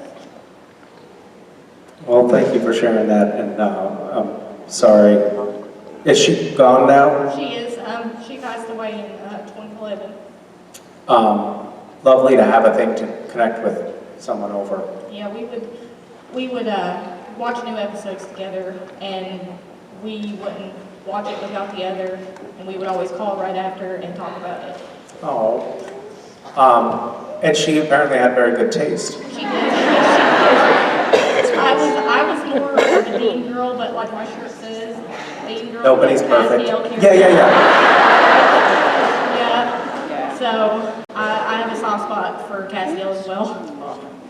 Well, thank you for sharing that, and I'm sorry. Is she gone now? She is. She passed away in 2011. Lovely to have a thing to connect with someone over. Yeah, we would watch new episodes together, and we wouldn't watch it without the other, and we would always call right after and talk about it. Oh. And she apparently had very good taste. She did. I was more of a Dean girl, but like my shirt says, Dean girl. Nobody's perfect. Yeah. Yeah. So I have a soft spot for Cassiel as well.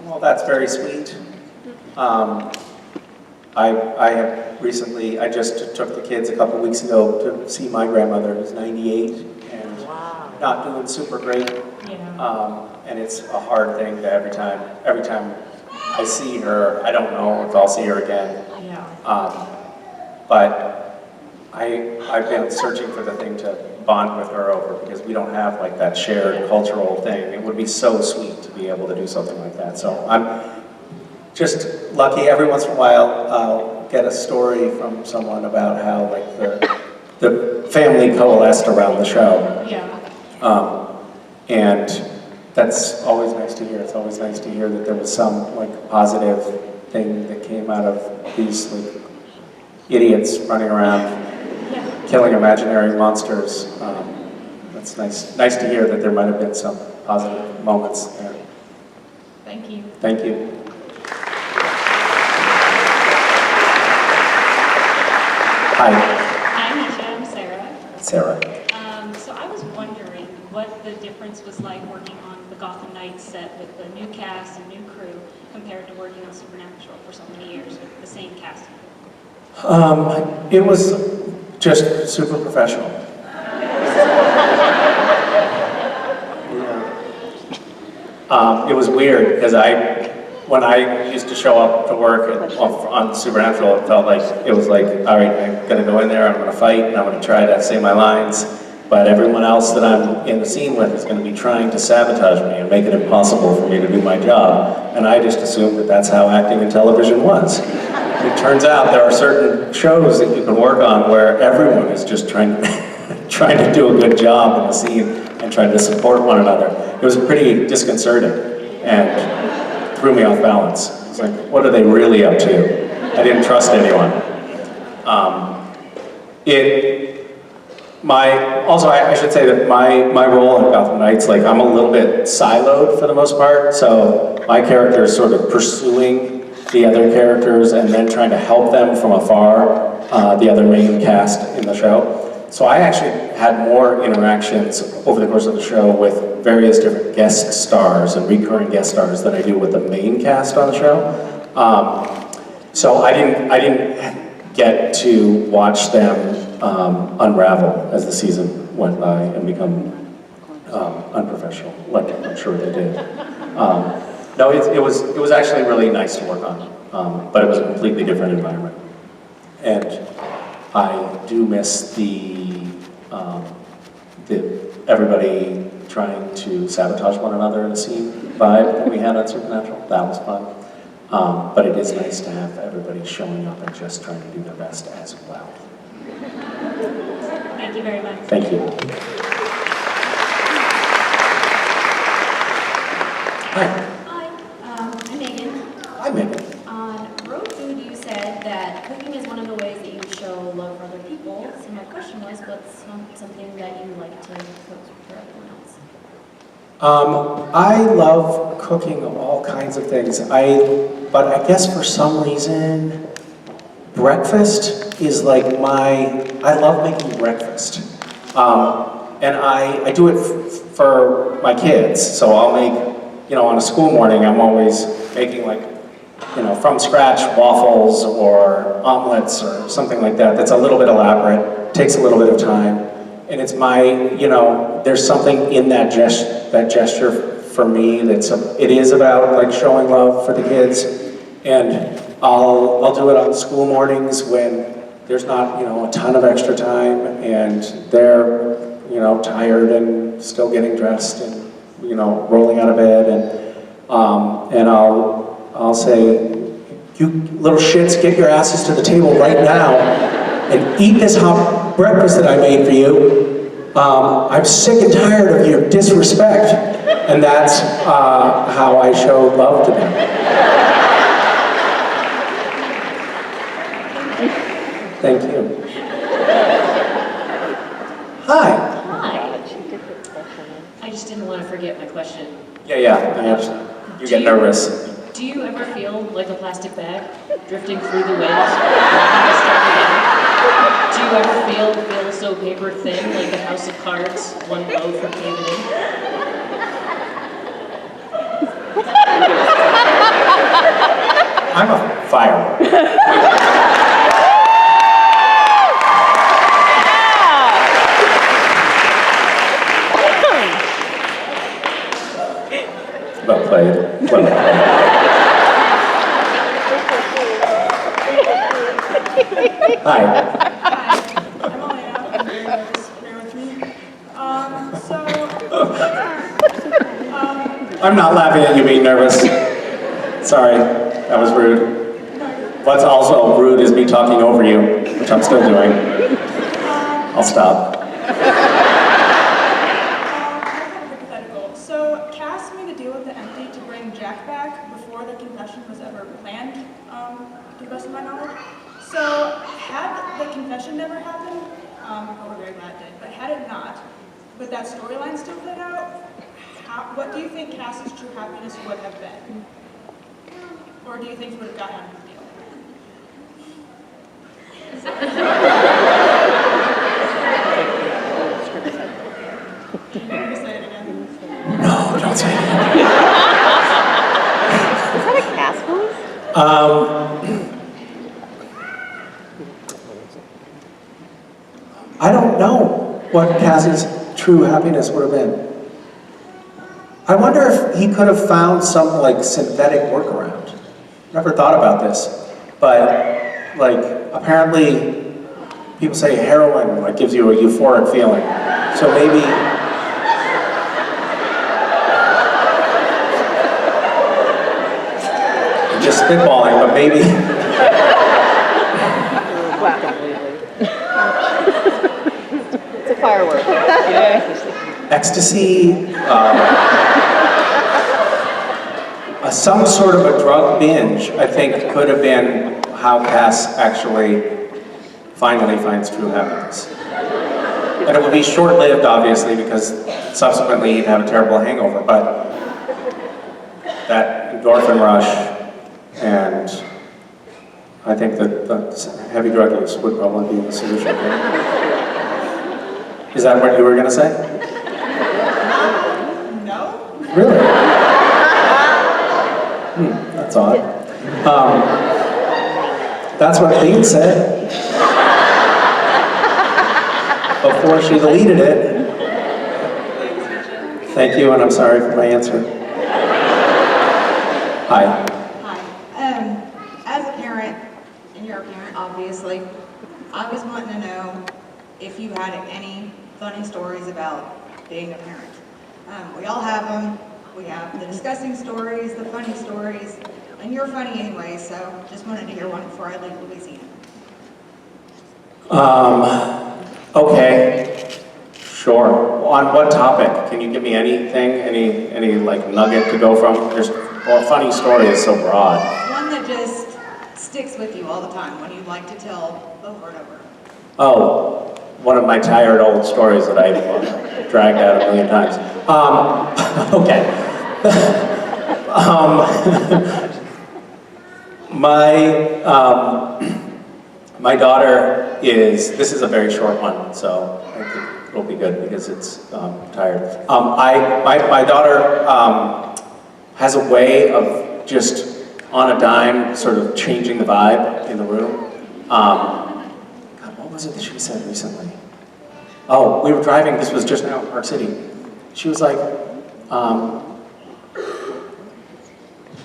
Well, that's very sweet. I have recently, I just took the kids a couple weeks ago to see my grandmother, who's 98, and not doing super great. Yeah. And it's a hard thing to every time I see her, I don't know if I'll see her again. Yeah. But I've been searching for the thing to bond with her over, because we don't have like that shared cultural thing. It would be so sweet to be able to do something like that. So I'm just lucky. Every once in a while I'll get a story from someone about how like the family coalesced around the show. Yeah. And that's always nice to hear. It's always nice to hear that there was some like positive thing that came out of these like idiots running around killing imaginary monsters. That's nice to hear that there might have been some positive moments there. Thank you. Thank you. Hi. Sarah. So I was wondering what the difference was like working on the Gotham Knights set with the new cast and new crew compared to working on Supernatural for so many years with the same cast. It was just super professional. It was weird because when I used to show up to work on Supernatural, it felt like, it was like, all right, I'm gonna go in there, I'm gonna fight, and I'm gonna try to say my lines, but everyone else that I'm in the scene with is gonna be trying to sabotage me and make it impossible for me to do my job, and I just assumed that that's how acting in television was. It turns out there are certain shows that you can work on where everyone is just trying to do a good job in the scene and trying to support one another. It was pretty disconcerting and threw me off balance. It's like, what are they really up to? I didn't trust anyone. I should say that my role in Gotham Knights, like, I'm a little bit siloed for the most part, so my character is sort of pursuing the other characters and then trying to help them from afar, the other main cast in the show. So I actually had more interactions over the course of the show with various different guest stars and recurring guest stars than I do with the main cast on the show. So I didn't get to watch them unravel as the season went by and become unprofessional, like I'm sure they did. No, it was actually really nice to work on, but it was a completely different environment. And I do miss the everybody trying to sabotage one another in a scene vibe that we had on Supernatural. That was fun. But it is nice to have everybody showing up and just trying to do their best as well. Thank you very much. Thank you. Hi. Hi, I'm Megan. Hi, Megan. On Road Food, you said that cooking is one of the ways that you show love for other people. So my question was, what's something that you like to cook for everyone else? I love cooking all kinds of things. But I guess for some reason, breakfast is like I love making breakfast. And I do it for my kids. So I'll make, on a school morning, I'm always making from scratch waffles or omelets or something like that. That's a little bit elaborate, takes a little bit of time. And it's there's something in that gesture for me it is about showing love for the kids. And I'll do it on school mornings when there's not, a ton of extra time and they're, tired and still getting dressed and, rolling out of bed. And I'll say, you little shits, get your asses to the table right now and eat this hot breakfast that I made for you. I'm sick and tired of your disrespect. And that's how I show love to them. Thank you. Hi. Hi. I just didn't want to forget my question. Yeah, I understand. You get nervous. Do you ever feel like a plastic bag drifting through the wind? Do you ever feel so paper thin like a house of cards, one blow from caving in? I'm a firework. Well played. Well played. Hi. I'm Elena. I'm very nervous. Bear with me. I'm not laughing at you being nervous. Sorry, that was rude. What's also rude is me talking over you, which I'm still doing. I'll stop. Hypothetical. So, Cass made a deal with the Empty to bring Jack back before the confession was ever planned, to the best of my knowledge. So, had the confession never happened, we're very glad it did, but had it not, would that storyline still play out? What do you think Cass's true happiness would have been? Or do you think he would have gotten out of the deal? Don't say Is that a Cass voice? I don't know what Cassie's true happiness would have been. I wonder if he could have found some like synthetic workaround. Never thought about this, but like apparently people say heroin like gives you a euphoric feeling. So maybe I'm just spitballing, but maybe It's a firework. ecstasy, some sort of a drug binge, I think, could have been how Cass actually finally finds true happiness. And it would be short-lived, obviously, because subsequently he'd have a terrible hangover, but that endorphin rush, and I think that the heavy drug use would probably be the solution. Is that what you were going to say? No? Really? That's odd. That's what Dean said before she deleted it. Thank you, and I'm sorry for my answer. Hi. Hi. As a parent, and you're a parent, obviously, I was wanting to know if you had any funny stories about being a parent. We all have them. We have the disgusting stories, the funny stories, and you're funny anyway, so just wanted to hear one before I leave Louisiana. Okay. Sure. On what topic? Can you give me anything? Any like nugget to go from? Well, funny story is so broad. One that just sticks with you all the time, one you'd like to tell over and over. Oh, one of my tired old stories that I dragged out a million times. Okay. My daughter this is a very short one, so I think it'll be good because it's tired. My daughter has a way of just on a dime sort of changing the vibe in the room. God, what was it that she said recently? Oh, we were driving, this was just now in Park City. She was like,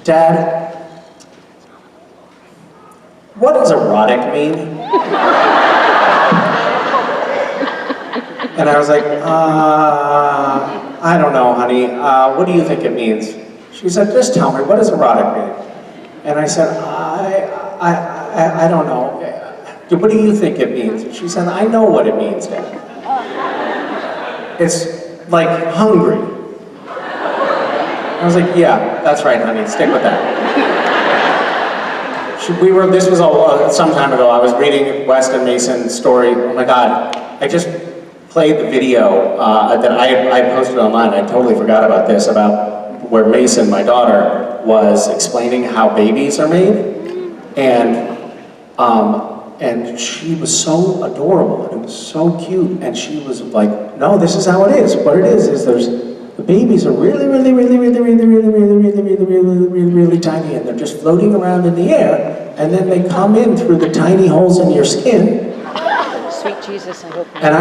Dad, what does erotic mean? And I was like, I don't know, honey. What do you think it means? She said, just tell me, what does erotic mean? And I said, I don't know. What do you think it means? And she said, I know what it means, Dad. It's like hungry. I was like, yeah, that's right, honey. Stick with that. This was some time ago. I was reading West and Mason's story. Oh my God, I just played the video that I posted online. I totally forgot about this, about where Mason, my daughter, was explaining how babies are made. And she was so adorable, and it was so cute, and she was like, no, this is how it is. What it is the babies are really, really, really, really, really, really, really, really, really, really, really, really tiny, and they're just floating around in the air, and then they come in through the tiny holes in your skin. Sweet Jesus, I hope. And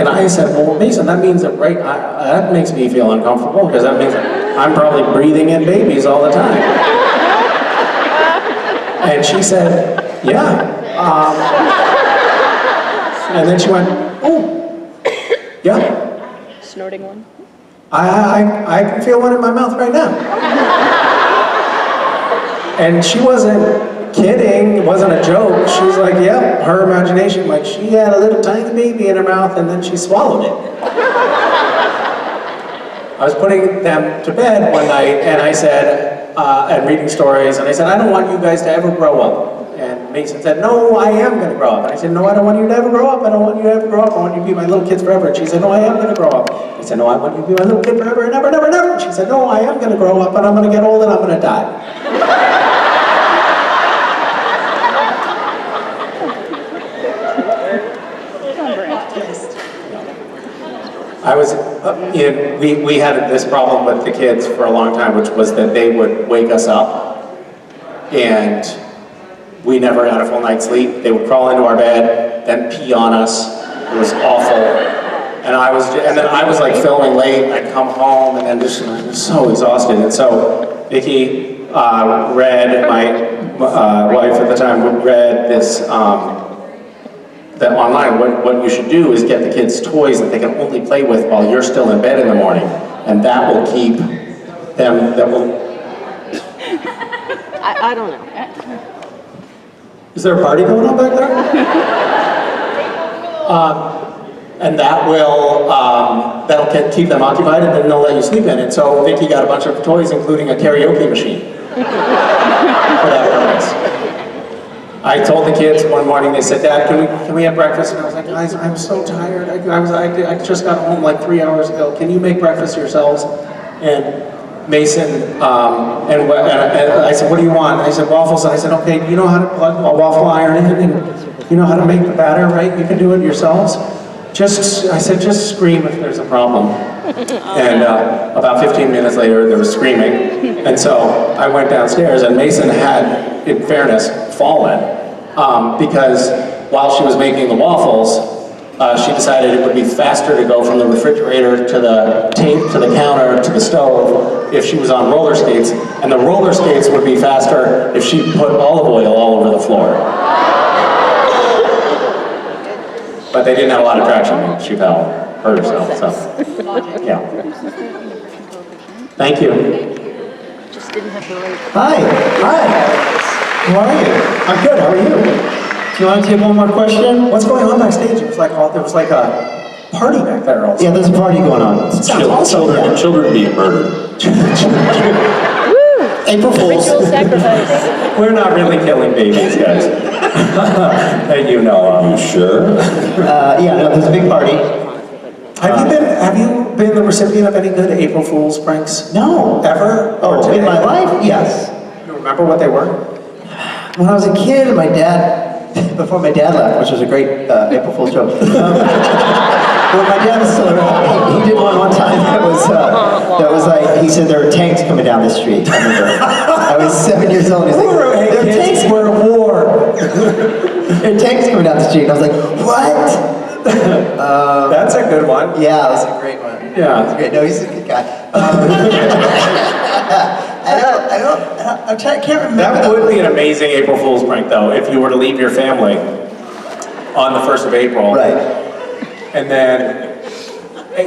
I said, well, Mason, that means that that makes me feel uncomfortable, because that means I'm probably breathing in babies all the time. And she said, yeah. And then she went, oh, yeah. Snorting one? I can feel one in my mouth right now. And she wasn't kidding, it wasn't a joke. She was like, yeah, her imagination, like she had a little tiny baby in her mouth and then she swallowed it. I was putting them to bed one night and I said, and reading stories, and I said, I don't want you guys to ever grow up. And Mason said, no, I am going to grow up. And I said, no, I don't want you to ever grow up. I don't want you to ever grow up. I want you to be my little kids forever. And she said, no, I am going to grow up. I said, no, I want you to be my little kid forever and never, never, never. And she said, no, I am going to grow up and I'm going to get old and I'm going to die. I was we had this problem with the kids for a long time, which was that they would wake us up and we never had a full night's sleep. They would crawl into our bed, then pee on us. It was awful. And then I was like filming late. I'd come home and then just so exhausted. And so Vicky read, my wife at the time read this, that online, what you should do is get the kids toys that they can only play with while you're still in bed in the morning. And that will keep them, I don't know. Is there a party going on back there? And that will, that'll keep them occupied and then they'll let you sleep in it. So Vicky got a bunch of toys, including a karaoke machine for that purpose. I told the kids one morning, they said, Dad, can we have breakfast? And I was like, guys, I'm so tired. I just got home like 3 hours ago. Can you make breakfast yourselves? And Mason, and I said, what do you want? And I said, waffles. And I said, okay, you know how to plug a waffle iron in? And you know how to make the batter, right? You can do it yourselves. I said, just scream if there's a problem. And about 15 minutes later, there was screaming. And so I went downstairs, and Mason had, in fairness, fallen because while she was making the waffles, she decided it would be faster to go from the refrigerator to the tape to the counter to the stove if she was on roller skates, and the roller skates would be faster if she put olive oil all over the floor. But they didn't have a lot of traction. She fell, hurt herself, so, yeah. Thank you. Just didn't have the right. Hi. How are you? I'm good, how are you? Do you want to take one more question? What's going on backstage? There was like a party back there also. Yeah, there's a party going on. Children being murdered. April Fools. Ritual sacrifice. We're not really killing babies, guys. And you know. Are you sure? Yeah, no, there's a big party. Have you been the recipient of any good April Fool's pranks? No. Ever? Oh, in my life? Yes. You remember what they were? When I was a kid, my dad, before my dad left, which was a great April Fool's joke. When my dad was still around, he did one time that was like, he said there were tanks coming down the street. I remember. I was 7 years old, and he's like, there are tanks, we're at war. There are tanks coming down the street, and I was like, what? That's a good one. Yeah, that was a great one. Yeah. It was great. No, he's a good guy. I can't remember. That would be an amazing April Fool's prank, though, if you were to leave your family on the 1st of April. Right. And then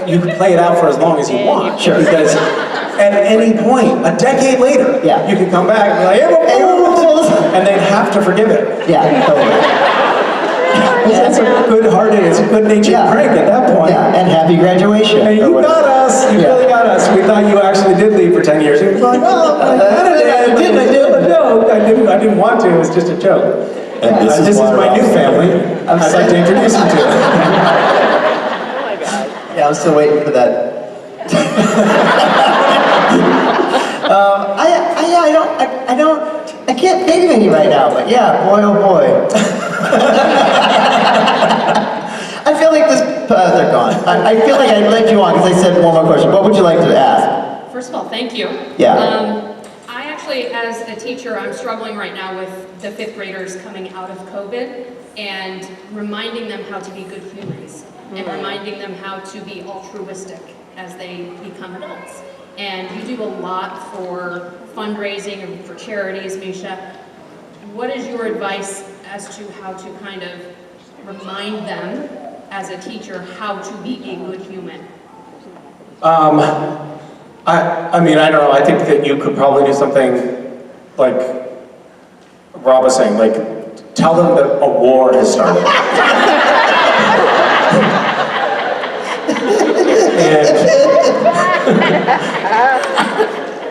you can play it out for as long as you want. Sure. Because at any point, a decade later, you can come back and be like, April Fool's, and they'd have to forgive it. Yeah, totally. It's a good-hearted, it's a good-natured prank at that point. Yeah, and happy graduation. And you got us. You really got us. We thought you actually did leave for 10 years. You were like, well, I did a joke. I didn't want to. It was just a joke. And this is my new family. I'd like to introduce you to. Yeah, I'm still waiting for that. I can't think of any right now, but yeah, boy oh boy. I feel like they're gone. I feel like I led you on because I said one more question. What would you like to ask? First of all, thank you. Yeah. I actually, as a teacher, I'm struggling right now with the 5th graders coming out of COVID and reminding them how to be good humans and reminding them how to be altruistic as they become adults. And you do a lot for fundraising and for charities, Misha. What is your advice as to how to kind of remind them as a teacher how to be a good human? I mean, I don't know. I think that you could probably do something like Rob was saying, like tell them that a war has started.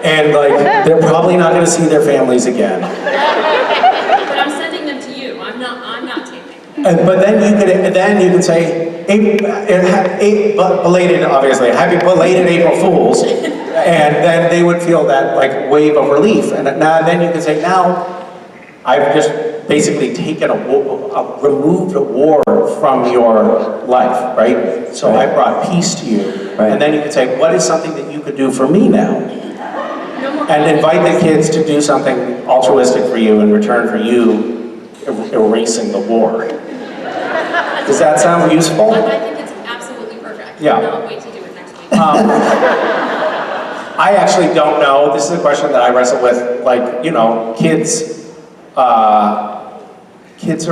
And like, they're probably not going to see their families again. But I'm sending them to you. I'm not taking. But then you can say, belated, obviously, happy belated April Fools, and then they would feel that like wave of relief. And then you can say, now I've just basically removed a war from your life, right? So I brought peace to you. And then you could say, what is something that you could do for me now? And invite the kids to do something altruistic for you in return for you erasing the war. Does that sound useful? I think it's absolutely perfect. Yeah. Cannot wait to do it next week. I actually don't know. This is a question that I wrestle with. Like, you know, kids are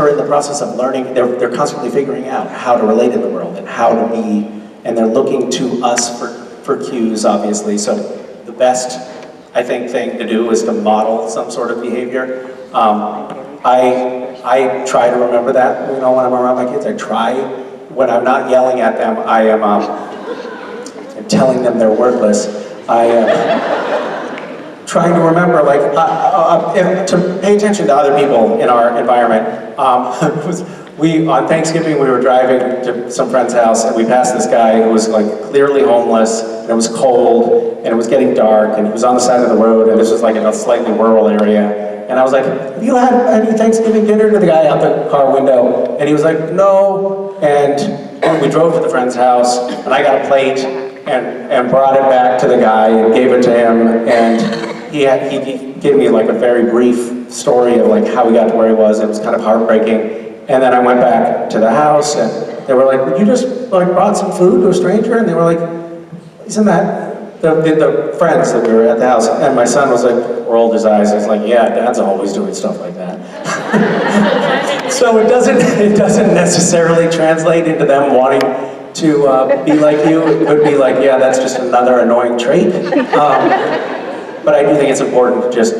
in the process of learning. They're constantly figuring out how to relate in the world and how to be, and they're looking to us for cues, obviously. So the best, I think, thing to do is to model some sort of behavior. I try to remember that, you know, when I'm around my kids. I try, when I'm not yelling at them, I am telling them they're worthless. I am trying to remember, like, to pay attention to other people in our environment. On Thanksgiving, we were driving to some friend's house, and we passed this guy who was, like, clearly homeless, and it was cold, and it was getting dark, and he was on the side of the road, and this was, like, in a slightly rural area. And I was like, have you had any Thanksgiving dinner? To the guy out the car window. And he was like, no. And we drove to the friend's house, and I got a plate, and brought it back to the guy, and gave it to him, and he gave me, like, a very brief story of, like, how he got to where he was. It was kind of heartbreaking. And then I went back to the house, and they were like, you just, like, brought some food to a stranger? And they were like, isn't that the friends that we were at the house? And my son was like, rolled his eyes. He's like, yeah, Dad's always doing stuff like that. So it doesn't necessarily translate into them wanting to be like you. It could be like, yeah, that's just another annoying trait. But I do think it's important just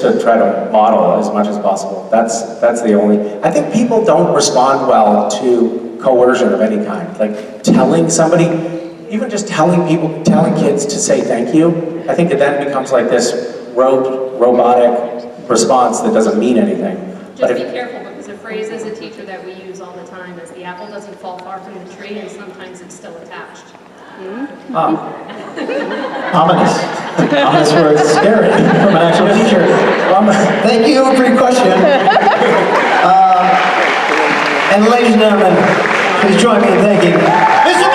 to try to model as much as possible. That's the only. I think people don't respond well to coercion of any kind. Like telling somebody, even just telling kids to say thank you, I think it then becomes like this robotic response that doesn't mean anything. Just be careful, because a phrase as a teacher that we use all the time is the apple doesn't fall far from the tree, and sometimes it's still attached. Ominous. Ominous words, scary from an actual teacher. Thank you for your question. And ladies and gentlemen, please join me in thanking Mr.